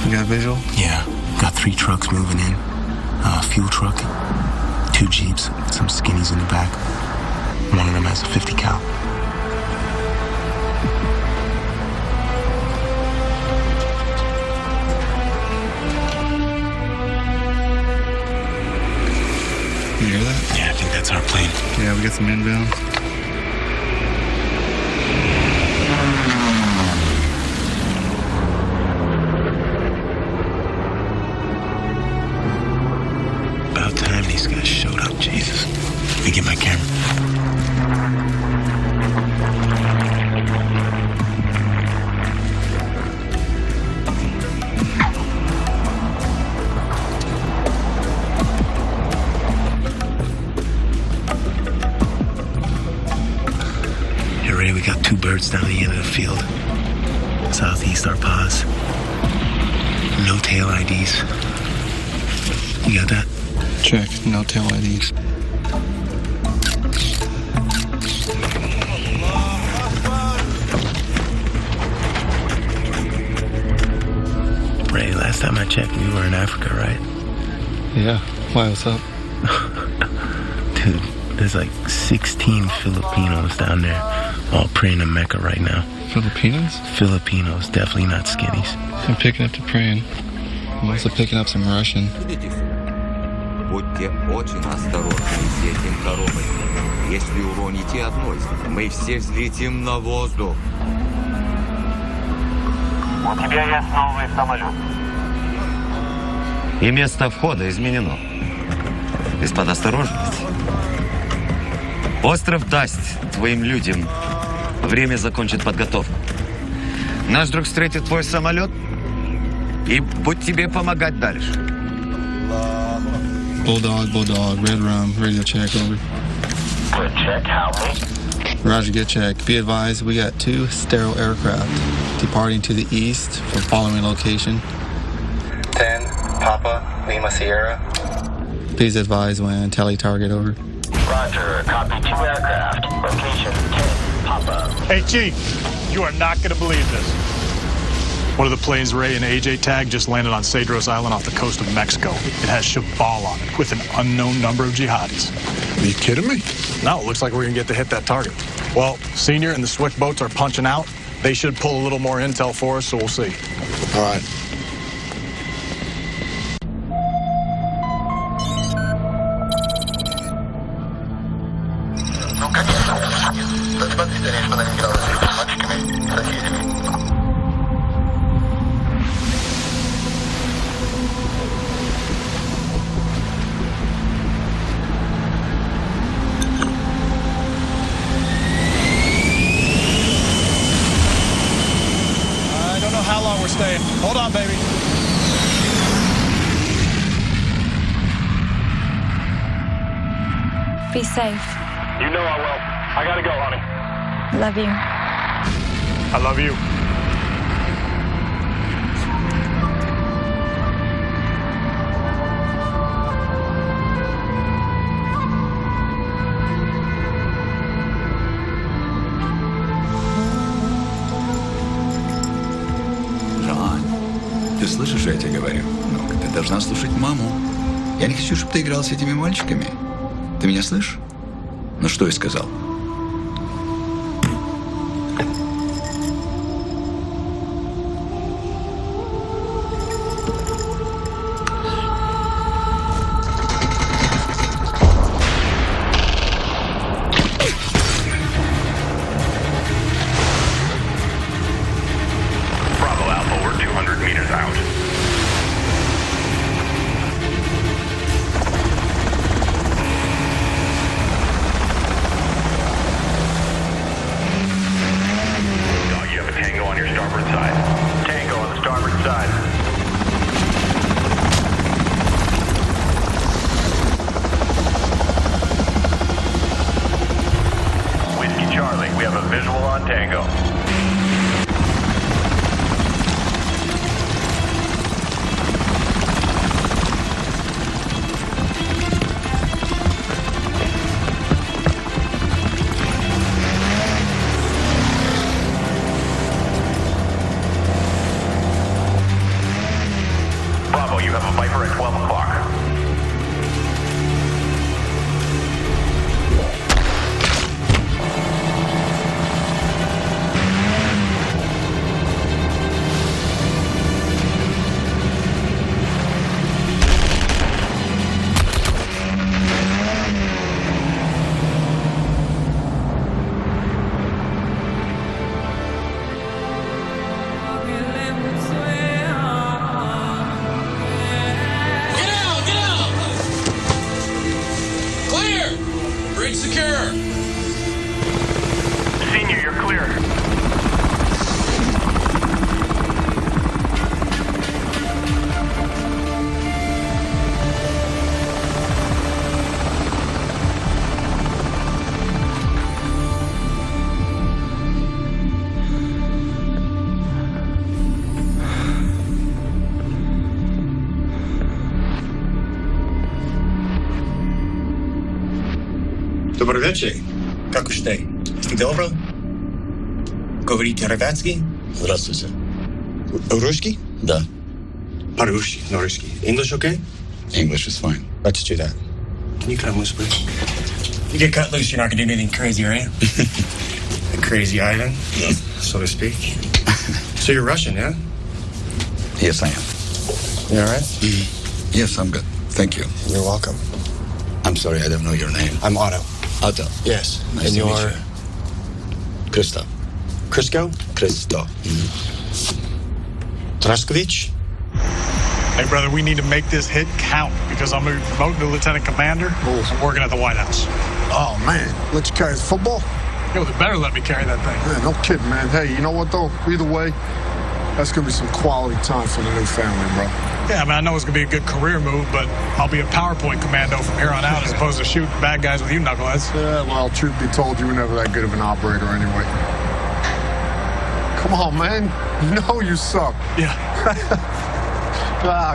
O: You got a visual?
P: Yeah. Got 3 trucks moving in. A fuel truck, 2 Jeeps, some skinnies in the back. One of them has a 50 cal.
O: You hear that?
P: Yeah, I think that's our plane.
O: Yeah, we got some inbound.
P: About time these guys showed up, Jesus. Let me get my camera. Here, Ray, we got 2 birds down the end of the field. Southeast our pause. No tail IDs. You got that?
O: Check. No tail IDs.
P: Ray, last time I checked, you were in Africa, right?
O: Yeah. Why, what's up?
P: Dude, there's like 16 Filipinos down there, all praying to Mecca right now.
O: Filipinos?
P: Filipinos, definitely not skinnies.
O: I'm picking up the praying. I'm also picking up some Russian.
Q: Будьте очень осторожны с этим коробой. Если уроните одну из них, мы все взлетим на воздух.
N: У тебя есть новый самолет.
Q: И место входа изменено. Господа, осторожность. Остров даст твоим людям время закончить подготовку. Наш друг встретит твой самолет и будет тебе помогать дальше.
O: Bulldog, red rum, radio check, over.
N: Good check, how many?
O: Roger, good check. Be advised, we got 2 sterile aircraft departing to the east for following location. 10, Papa, Lima Sierra. Please advise when tally target, over.
N: Roger, copy 2 aircraft. Location 10, Papa.
I: Hey, Chief, you are not going to believe this. One of the planes Ray and AJ tagged just landed on Cedros Island off the coast of Mexico. It has Cheval on it with an unknown number of jihadis.
L: Are you kidding me?
I: No, it looks like we're going to get to hit that target. Well, Senior and the switch boats are punching out. They should pull a little more intel for us, so we'll see.
L: All right.
I: I don't know how long we're staying. Hold on, baby.
F: Be safe.
T: You know I will. I gotta go, honey.
F: Love you.
T: I love you.
K: Жан, ты слышишь, что я тебе говорю? Ну, ты должна слушать маму. Я не хочу, чтобы ты играл с этими мальчиками. Ты меня слышишь? Ну, что я сказал?
T: Bravo Alpha, we're 200 meters out. Dog, you have a Tango on your starboard side. Tango on the starboard side. Whiskey Charlie, we have a visual on Tango. Bravo, you have a Viper at 12 o'clock.
S: Get out! Clear! Bridge secure.
T: Senior, you're clear.
H: Добрый вечер. Как уж ты? Добро? Говорите ребятский?
K: Здравствуйте.
H: Русский?
K: Да.
H: По-русски, no русский. English okay?
K: English is fine.
H: Let's do that. Can you come whisper? You get cut loose, you're not gonna do anything crazy, are you? A crazy island, so to speak. So you're Russian, yeah?
K: Yes, I am.
H: You all right?
K: Yes, I'm good. Thank you.
H: You're welcome.
K: I'm sorry, I don't know your name.
H: I'm Otto.
K: Otto.
H: Yes.
K: Nice
H: and
K: to meet
H: you're
K: you. Christo.
H: Crisco?
K: Christo.
H: Traskovich?
I: Hey, brother, we need to make this hit count because I'm promoted to lieutenant commander. I'm working at the White House.
L: Oh, man. Let you carry the football?
I: Yo, they better let me carry that thing.
L: Man, no kidding, man. Hey, you know what, though? Either way, that's going to be some quality time for the new family, bro.
I: Yeah, I mean, I know it's going to be a good career move, but I'll be a PowerPoint commando from here on out as opposed to shooting bad guys with you knuckleheads.
L: Yeah, well, truth be told, you were never that good of an operator anyway. Come on, man. You know you suck.
I: Yeah.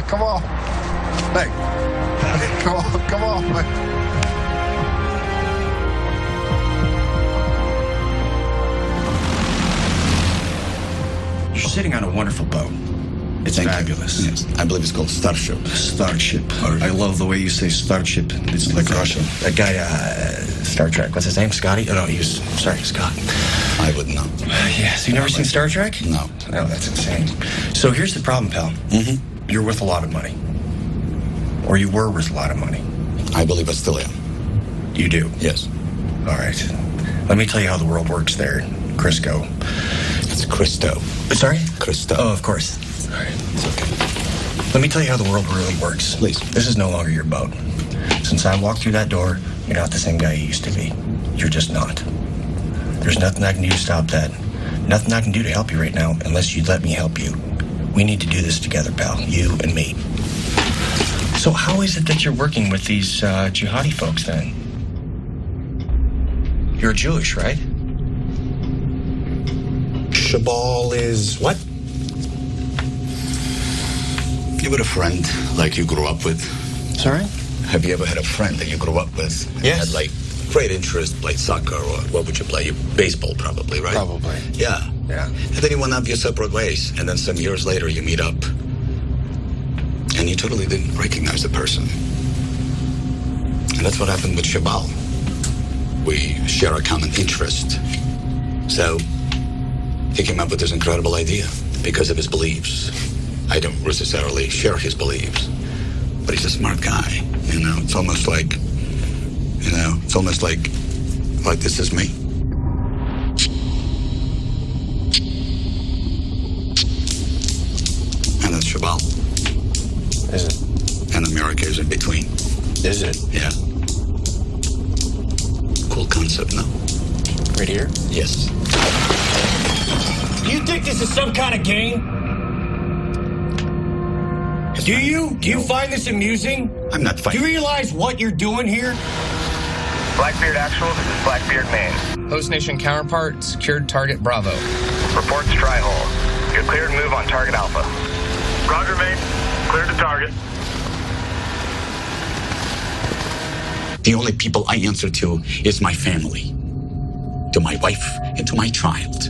L: Come on. Hey. Come on, man.
H: You're sitting on a wonderful boat. It's
K: Thank
H: fabulous.
K: You. Yes, I believe it's called Starship.
H: Starship. I love the way you say Starship. It's like Russian. That guy, Star Trek. What's his name? Scotty? Oh, no, he was, Scott.
K: I wouldn't know.
H: Yeah, so you never seen Star Trek?
K: No.
H: No, that's insane. So here's the problem, pal.
K: Mm-hmm.
H: You're worth a lot of money. Or you were worth a lot of money.
K: I believe I still am.
H: You do?
K: Yes.
H: All right. Let me tell you how the world works there, Crisco.
K: It's Christo.
H: Sorry?
K: Christo.
H: Oh, of course. All right. It's okay. Let me tell you how the world really works.
K: Please.
H: This is no longer your boat. Since I walked through that door, you're not the same guy you used to be. You're just not. There's nothing I can do to stop that. Nothing I can do to help you right now unless you'd let me help you. We need to do this together, pal. You and me. So how is it that you're working with these jihadi folks then? You're Jewish, right?
K: Shabal is what? You ever had a friend like you grew up with?
H: Sorry?
K: Have you ever had a friend that you grew up with? And
H: Yes.
K: had like great interest, played soccer, or what would you play? Baseball, probably, right?
H: Probably.
K: Yeah.
H: Yeah.
K: And then you went off your separate ways, and then some years later you meet up, and you totally didn't recognize the person. And that's what happened with Shabal. We share a common interest. So he came up with this incredible idea because of his beliefs. I don't necessarily share his beliefs, but he's a smart guy. You know, it's almost like this is me. And that's Shabal.
H: Is it?
K: And America is in between.
H: Is it?
K: Yeah. Cool concept, no?
H: Right here?
K: Yes.
B: You think this is some kind of game? Do you? Do you find this amusing?
K: I'm not
B: Do
K: fighting.
B: you realize what you're doing here?
N: Blackbeard Actual, this is Blackbeard Maine.
F: Host Nation counterpart, secured target Bravo.
N: Reports dry hole. You're cleared to move on target Alpha. Roger, Maine. Cleared to target.
K: The only people I answer to is my family. To my wife and to my child.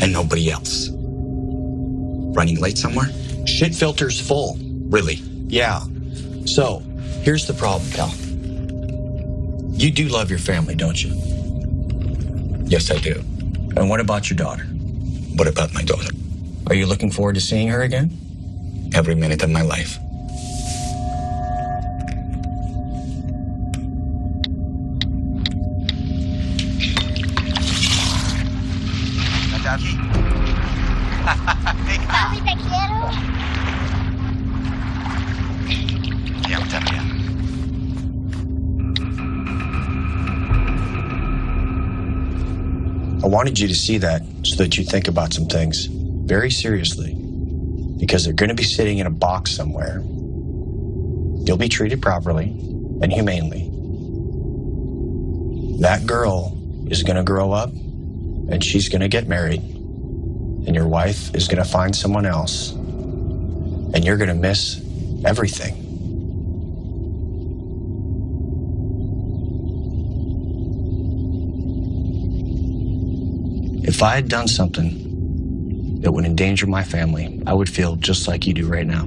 K: And nobody else. Running late somewhere?
B: Shit filter's full.
K: Really?
B: Yeah. So, here's the problem, Cal. You do love your family, don't you?
K: Yes, I do.
B: And what about your daughter?
K: What about my daughter?
B: Are you looking forward to seeing her again?
K: Every minute of my life.
V: Papi, te quiero.
J: Ya también.
B: I wanted you to see that so that you think about some things very seriously. Because they're going to be sitting in a box somewhere. You'll be treated properly and humanely. That girl is going to grow up and she's going to get married. And your wife is going to find someone else. And you're going to miss everything. If I had done something that would endanger my family, I would feel just like you do right now.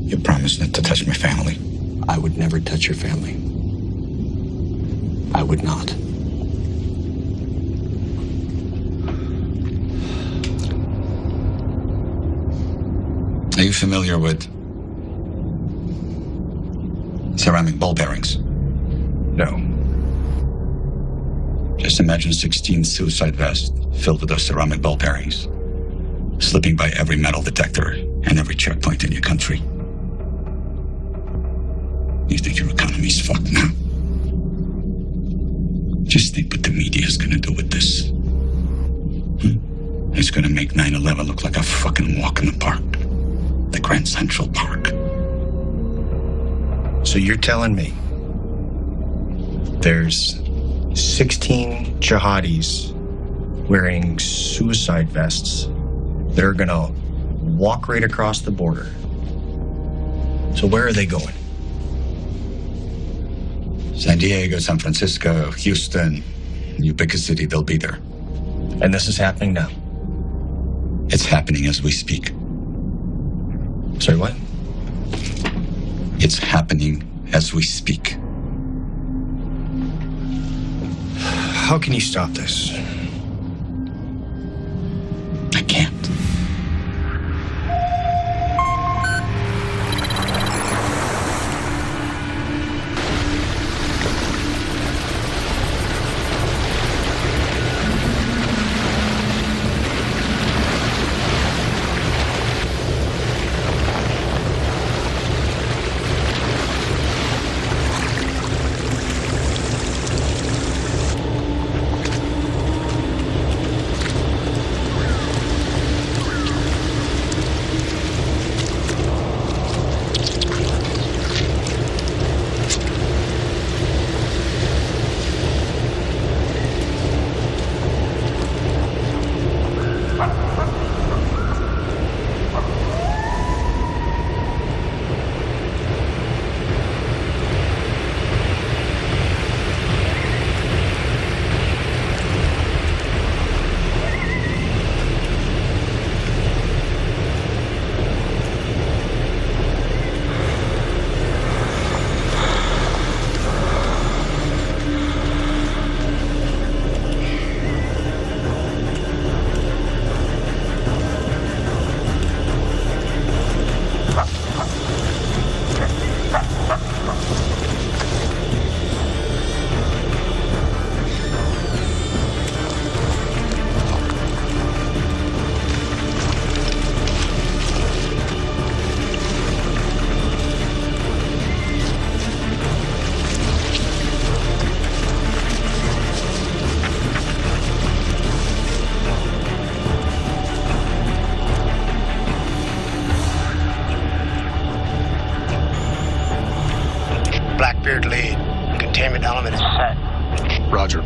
K: You promised not to touch my family.
B: I would never touch your family. I would not.
K: Are you familiar with ceramic ball bearings?
B: No.
K: Just imagine 16 suicide vests filled with those ceramic ball bearings, slipping by every metal detector and every checkpoint in your country. You think your economy's fucked now? Just think what the media is gonna do with this. It's gonna make 9/11 look like a fucking walk in the park. The Grand Central Park.
B: So you're telling me there's 16 jihadis wearing suicide vests that are gonna walk right across the border. So where are they going?
K: San Diego, San Francisco, Houston, you pick a city, they'll be there.
B: And this is happening now?
K: It's happening as we speak.
B: Sorry, what?
K: It's happening as we speak.
B: How can you stop this?
K: I can't.
U: Containment element is set.
L: Roger.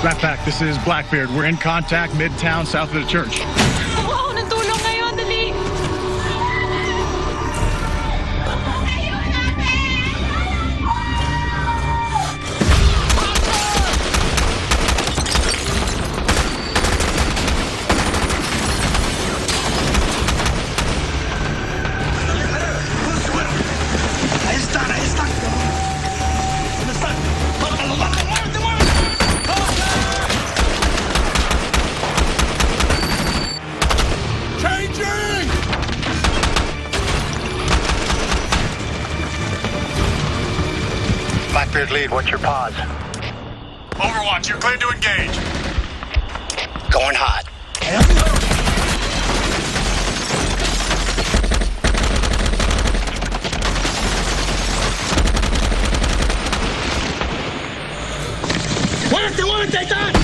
I: Rat Pack, this is Blackbeard. We're in contact midtown south of the church.
G: Ako ng tulong ngayon, dali.
U: Blackbeard lead, what's your pause?
I: Overwatch, you're cleared to engage.
U: Going hot.
T: ¡Muévete, Titan!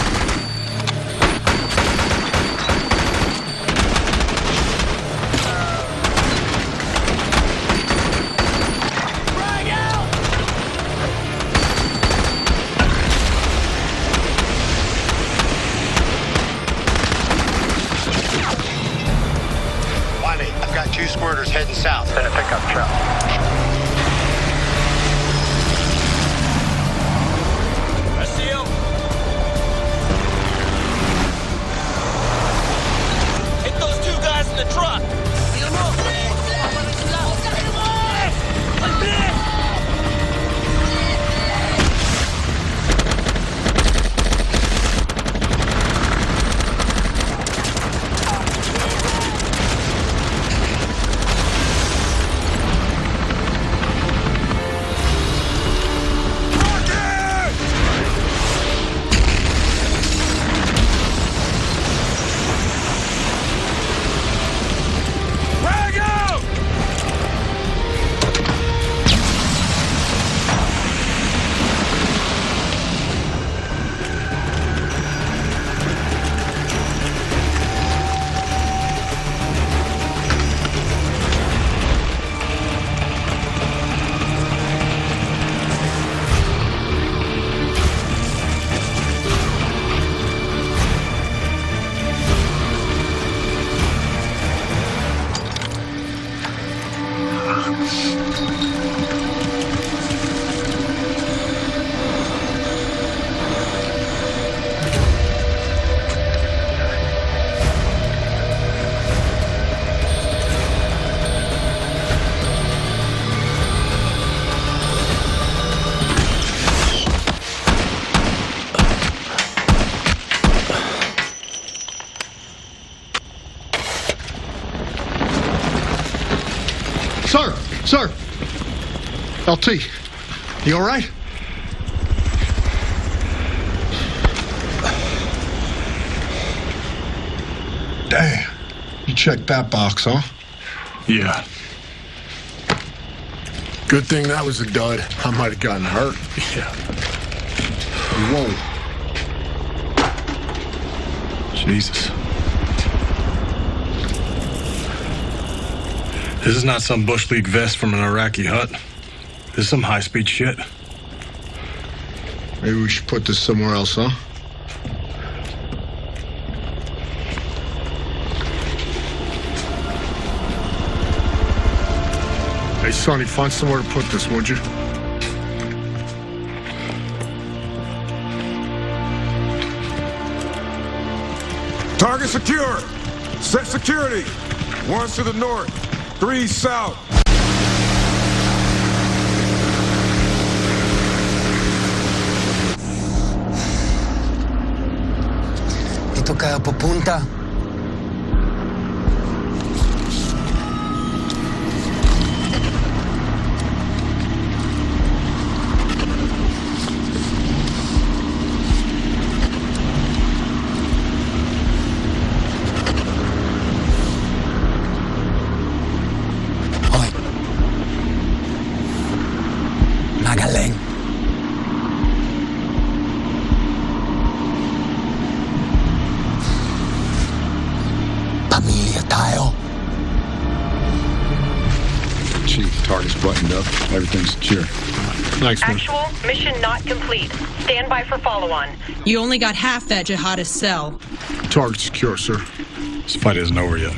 U: I've got 2 squirters heading south in a pickup truck.
T: I see him. Hit those 2 guys in the truck.
L: Sir! LT, you all right? Damn. You checked that box, huh?
I: Yeah.
L: Good thing that was a dud. I might have gotten hurt.
I: Yeah.
L: Whoa.
I: Jesus. This is not some Bush League vest from an Iraqi hut. This is some high-speed shit.
L: Maybe we should put this somewhere else, huh? Hey, Sonny, find somewhere to put this, would you?
M: Target secure. Set security. 1 to the north, 3 south.
D: Ito kaya pupunta? Magaling. Pamilya tayo.
L: Chief, target's buttoned up. Everything's secure. Thanks, man.
E: Actual mission not complete. Stand by for follow-on.
V: You only got half that jihadist cell.
L: Target's secure, sir.
I: This fight isn't over yet.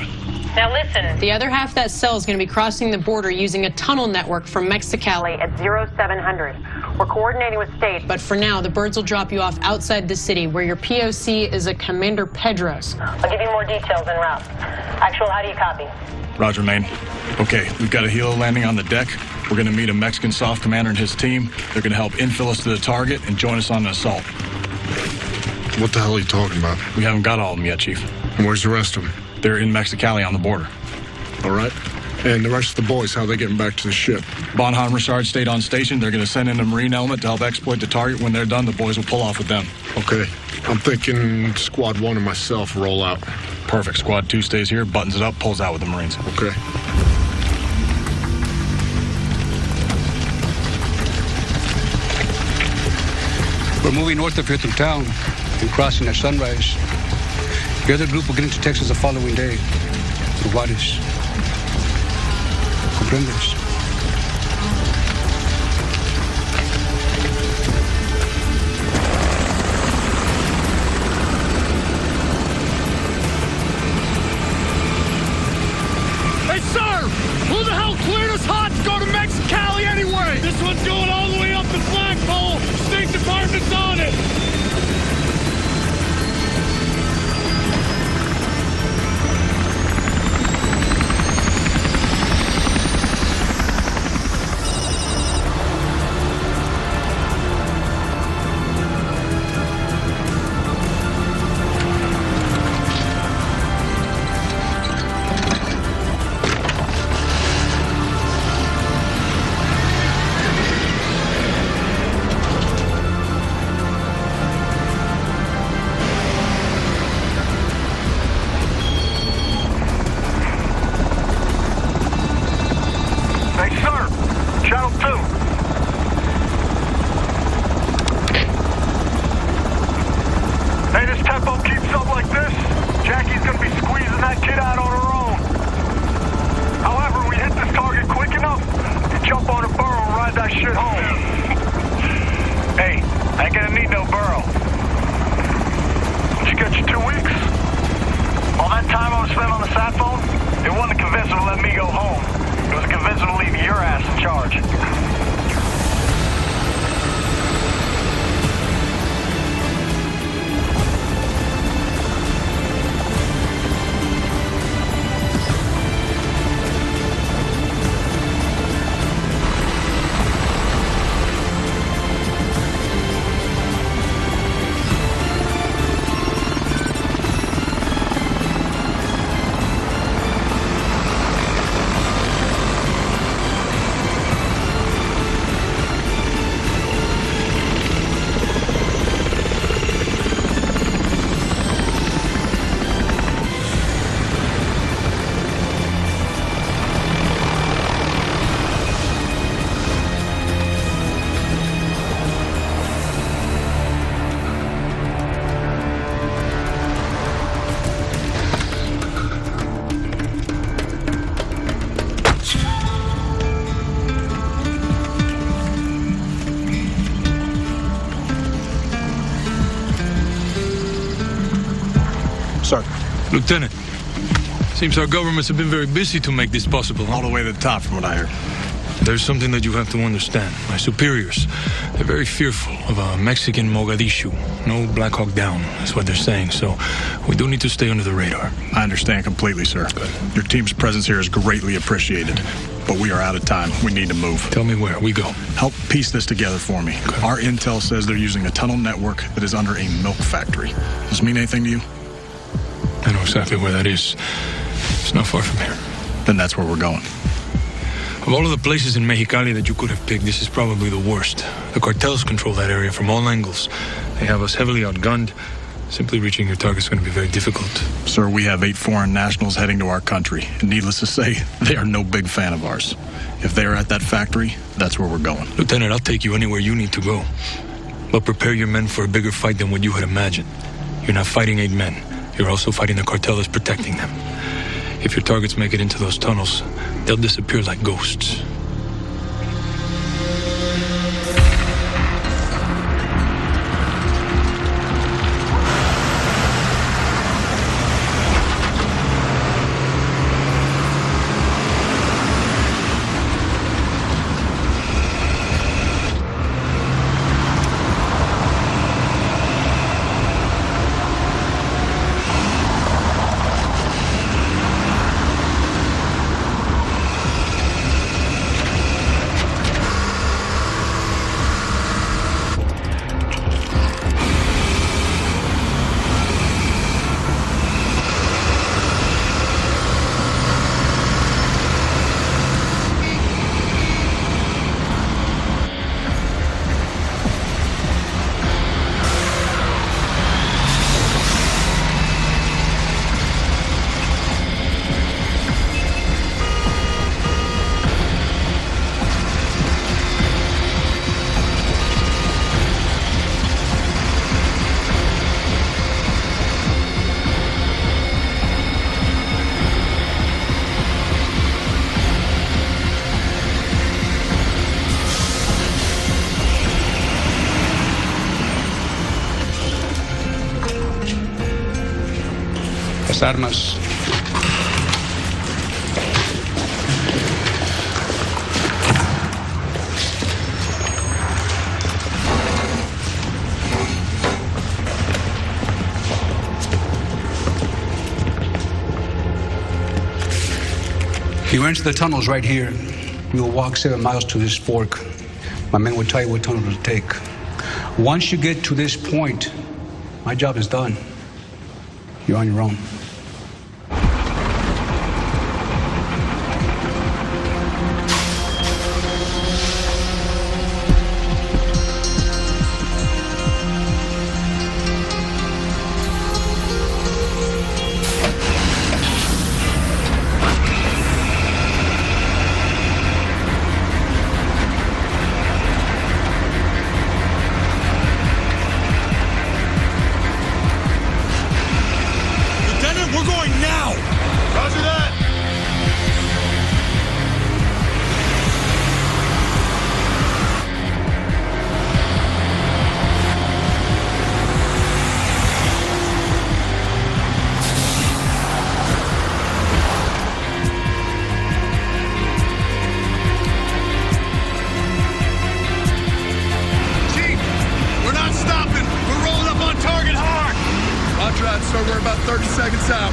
E: Now listen.
V: The other half of that cell is going to be crossing the border using a tunnel network from Mexicali
E: At 0700. We're coordinating with state.
V: But for now, the birds will drop you off outside the city, where your POC is a Commander Pedros.
E: I'll give you more details en route. Actual, how do you copy?
I: Roger, Maine. Okay, we've got a helo landing on the deck. We're going to meet a Mexican soft commander and his team. They're going to help infill us to the target and join us on an assault.
L: What the hell are you talking about?
I: We haven't got all of them yet, Chief.
L: And where's the rest of them?
I: They're in Mexicali on the border.
L: All right. And the rest of the boys, how are they getting back to the ship?
I: Bonham Richard stayed on station. They're going to send in a Marine element to help exploit the target. When they're done, the boys will pull off with them.
L: Okay. I'm thinking Squad 1 and myself roll out.
I: Perfect. Squad 2 stays here, buttons it up, pulls out with the Marines.
L: Okay.
W: We're moving north of here through town and crossing at sunrise. The other group will get into Texas the following day. Through Juárez. ¿Comprendes?
T: Hey, sir! Who the hell cleared us hot to go to Mexicali anyway? This one's going all the way up the flagpole. State Department's on it.
A: Lieutenant, seems our governments have been very busy to make this possible. Huh?
I: All the way to the top, from what I heard.
A: There's something that you have to understand. My superiors, they're very fearful of a Mexican Mogadishu. No Black Hawk down, is what they're saying. So we do need to stay under the radar.
I: I understand completely, sir. Good. Your team's presence here is greatly appreciated. But we are out of time. We need to move.
A: Tell me where. We go.
I: Help piece this together for me. Okay. Our intel says they're using a tunnel network that is under a milk factory. Does this mean anything to you?
A: I know exactly where that is. It's not far from here.
I: Then that's where we're going.
A: Of all of the places in Mexicali that you could have picked, this is probably the worst. The cartels control that area from all angles. They have us heavily outgunned. Simply reaching your target is going to be very difficult.
I: Sir, we have 8 foreign nationals heading to our country. And needless to say, they are no big fan of ours. If they are at that factory, that's where we're going.
A: Lieutenant, I'll take you anywhere you need to go. But prepare your men for a bigger fight than what you had imagined. You're not fighting 8 men. You're also fighting the cartel that's protecting them. If your targets make it into those tunnels, they'll disappear like ghosts.
W: Armas. You enter the tunnels right here. You will walk 7 miles to this fork. My men will tell you what tunnel to take. Once you get to this point, my job is done. You're on your own.
T: So we're about 30 seconds out.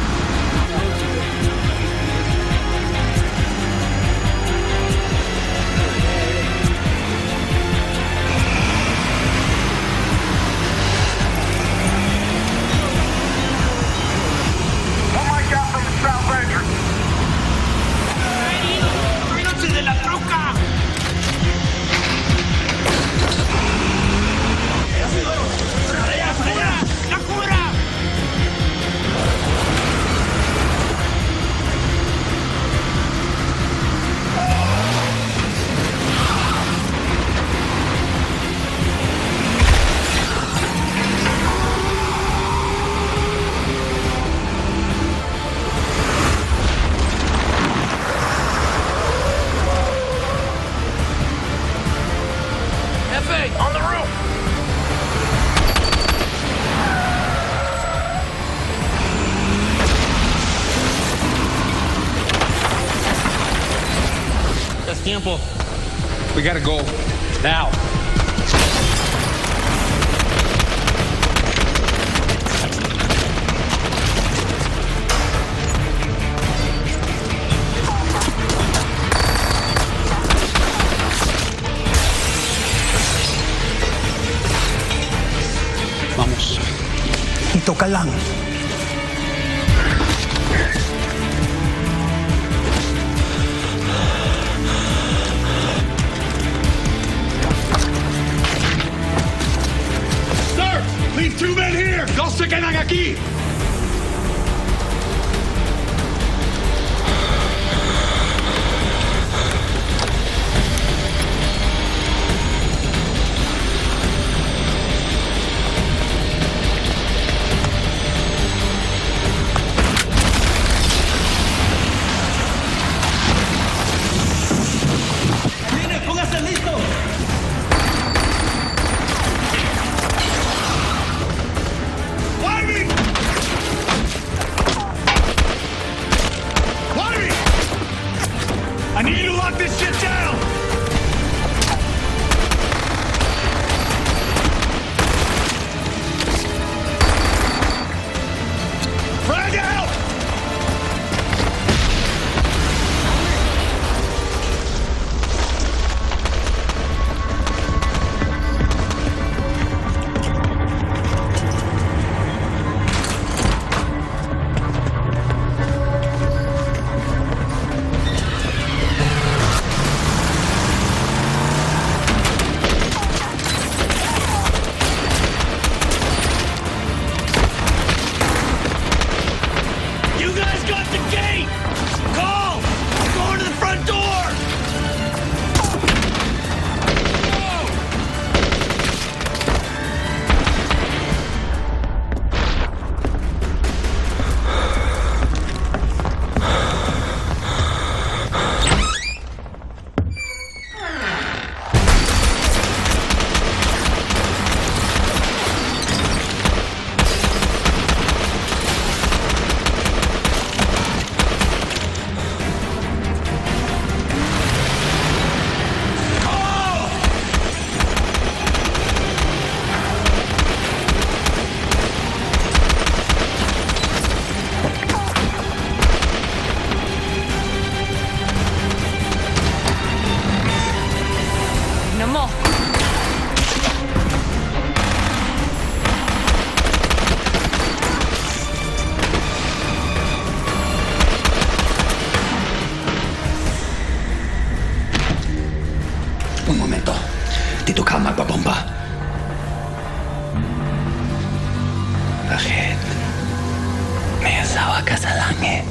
N: One mic out from the south entrance.
T: ¡Noche de la troca! ¡La cura!
W: tiempo. We gotta go. Now. Vamos.
C: Ito ka lang.
T: Sir, leave 2 men here. Dos se quedan aquí. I need you to lock this shit down! Frag out!
D: Un momento. Dito ka magbabomba. Bakit? May asawa ka sa langit.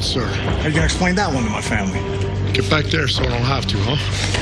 L: right, sir.
I: How you gonna explain that one to my family?
L: Get back there so I don't have to, huh?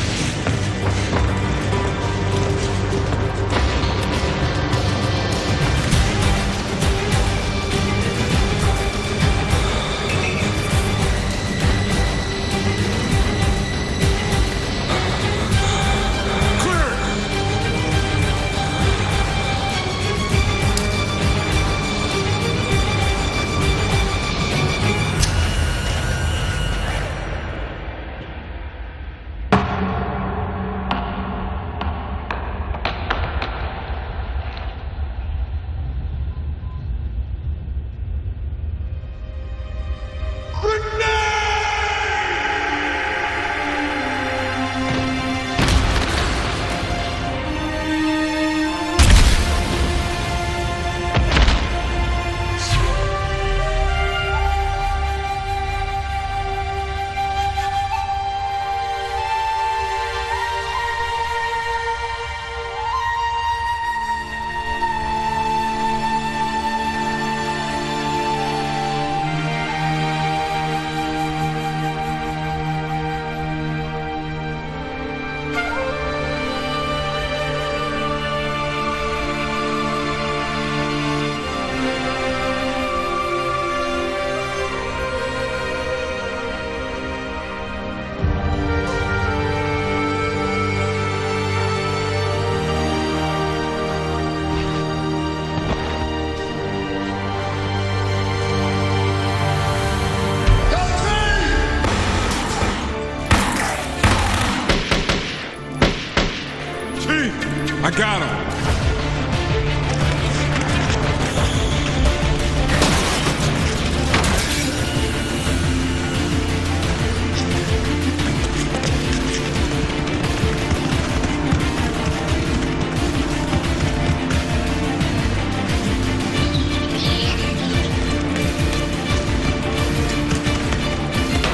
M: I got him.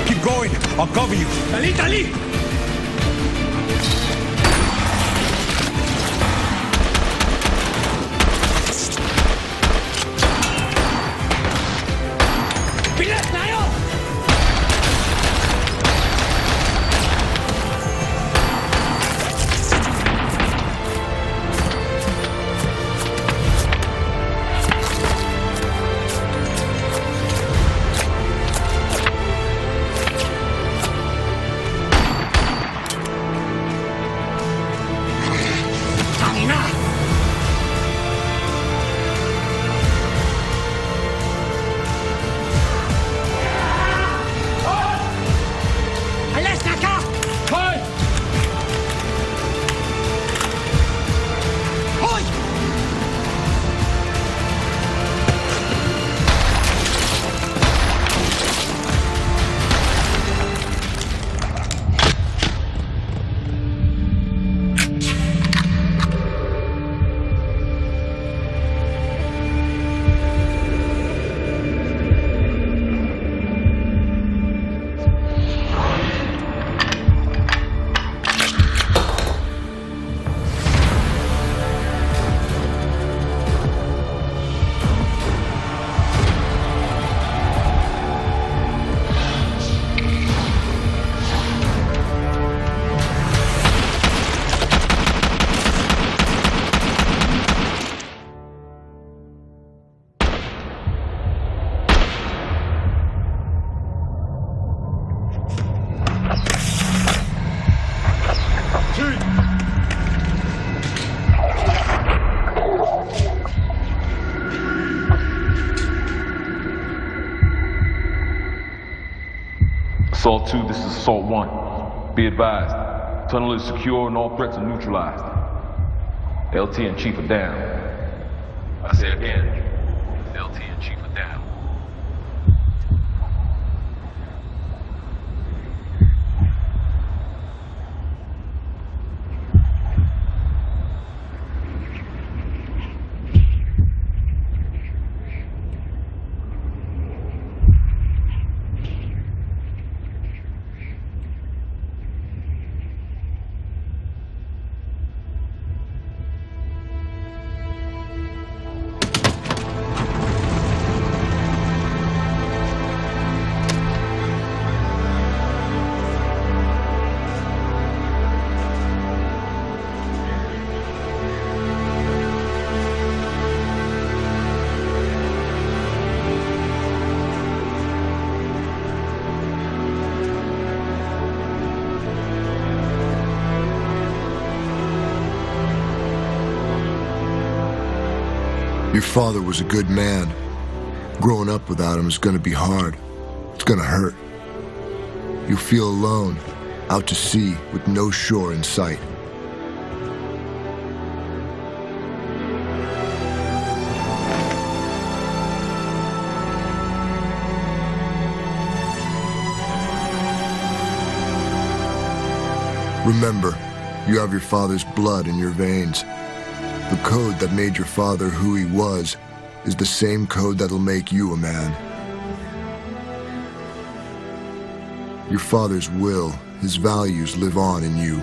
C: Keep going. I'll cover you.
T: Dali, dali!
P: Assault 2, this is Assault 1. Be advised, tunnel is secure and all threats are neutralized. LT and Chief are down. I say again, LT and Chief are down.
O: Your father was a good man. Growing up without him is gonna be hard. It's gonna hurt. You'll feel alone, out to sea with no shore in sight. Remember, you have your father's blood in your veins. The code that made your father who he was is the same code that'll make you a man. Your father's will, his values live on in you.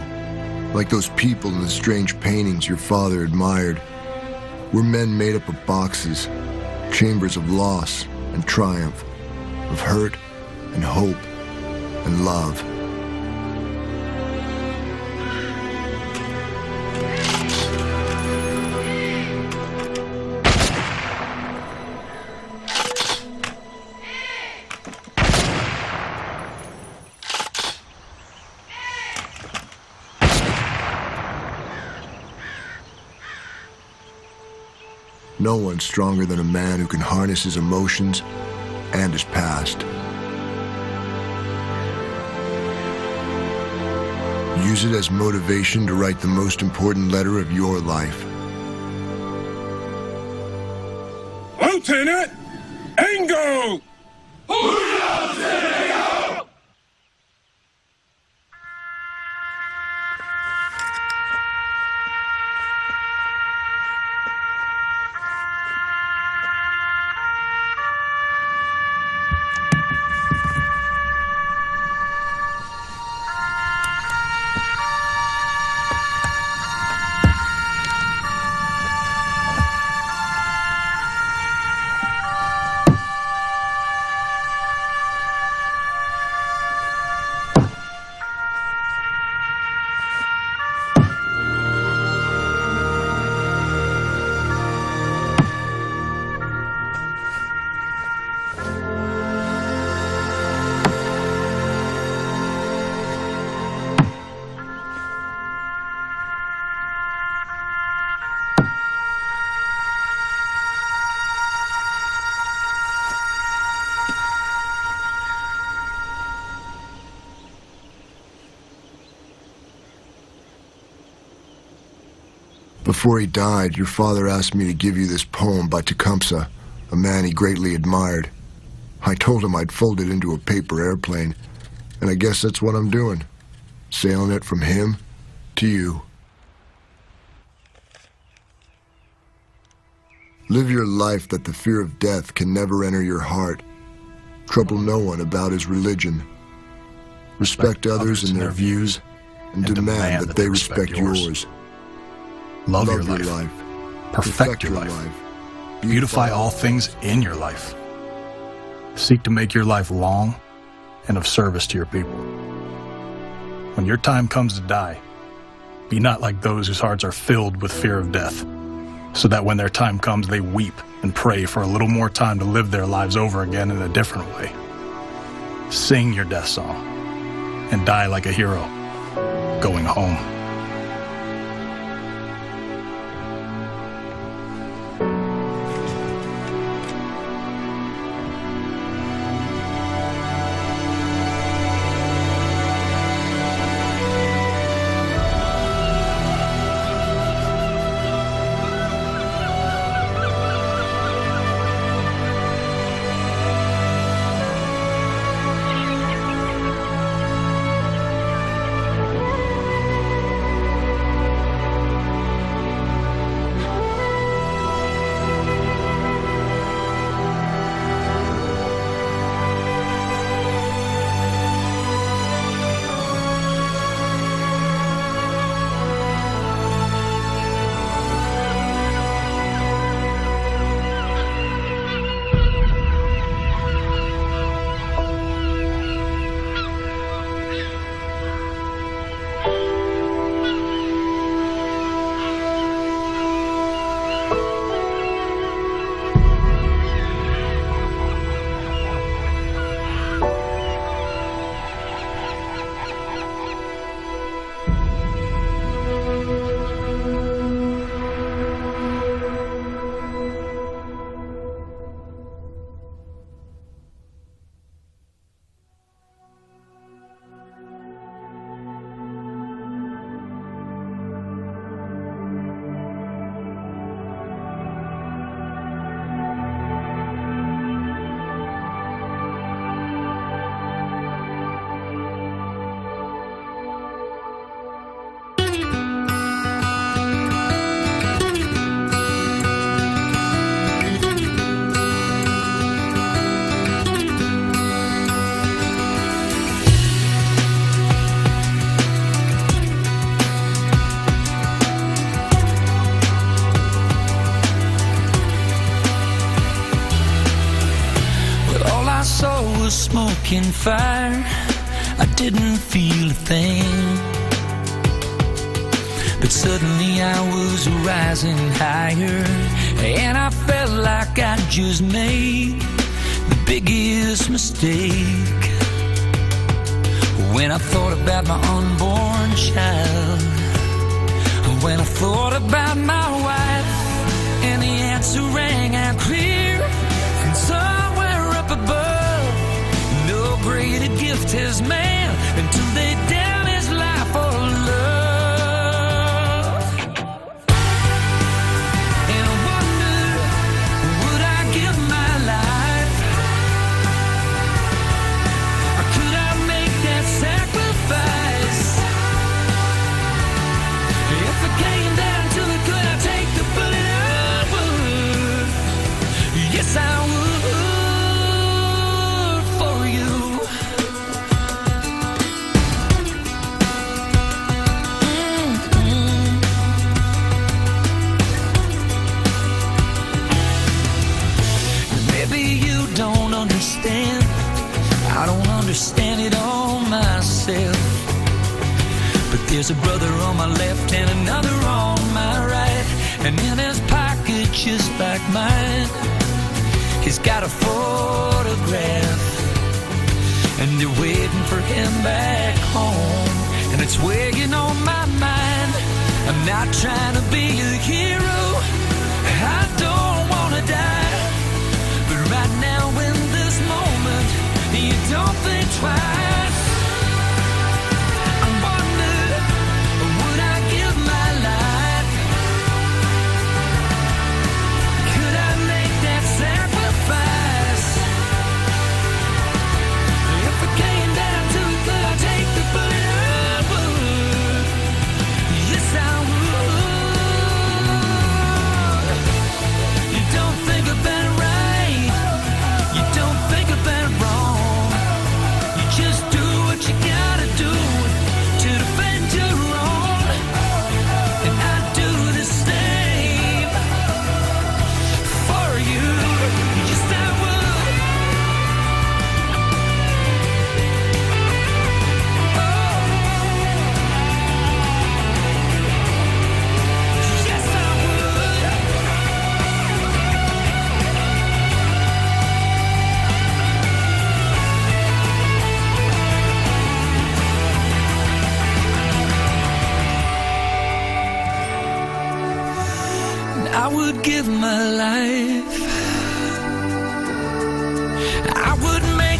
O: Like those people in the strange paintings your father admired. We're men made up of boxes, chambers of loss and triumph, of hurt and hope and love. No one's stronger than a man who can harness his emotions and his past. Use it as motivation to write the most important letter of your life.
M: Lieutenant Ango! Before he died, your father asked me to give you this poem by Tecumseh, a man he greatly admired. I told him I'd fold it into a paper airplane, and I guess that's what I'm doing, sailing it from him to you. Live your life that the fear of death can never enter your heart. Trouble no one about his religion. Respect others and their views, and demand that they respect yours.
I: Love your life. Perfect your life. Beautify all things in your life. Seek to make your life long and of service to your people. When your time comes to die, be not like those whose hearts are filled with fear of death, so that when their time comes, they weep and pray for a little more time to live their lives over again in a different way. Sing your death song and die like a hero, going home.
Q: smoke and fire, I didn't feel a thing. But suddenly I was rising higher, and I felt like I just made the biggest mistake. When I thought about my unborn child, when I thought about my wife, and the answer rang out clear from somewhere up above. No greater gift has man than to lay down his life for love. And I wonder, would I give my life? Or could I make that sacrifice? If it came down to it, could I take the bullet? I would. Yes, I would for you. Maybe you don't understand. I don't understand it all myself. But there's a brother on my left and another on my right, and in his pocket just like mine, he's got a photograph, and they're waiting for him back home. And it's weighing on my mind. I'm not trying to be a hero, I don't wanna die, but right now in this moment, you don't think twice. I wonder, would I give my life? Could I make that sacrifice? If it came down to it, could I take the bullet? I would. Yes, I would. You don't think about it right. You don't think about it wrong. You just do what you gotta do to defend your own. And I do the same for you. Yes, I would. Yes, I would. I would give my life. I would make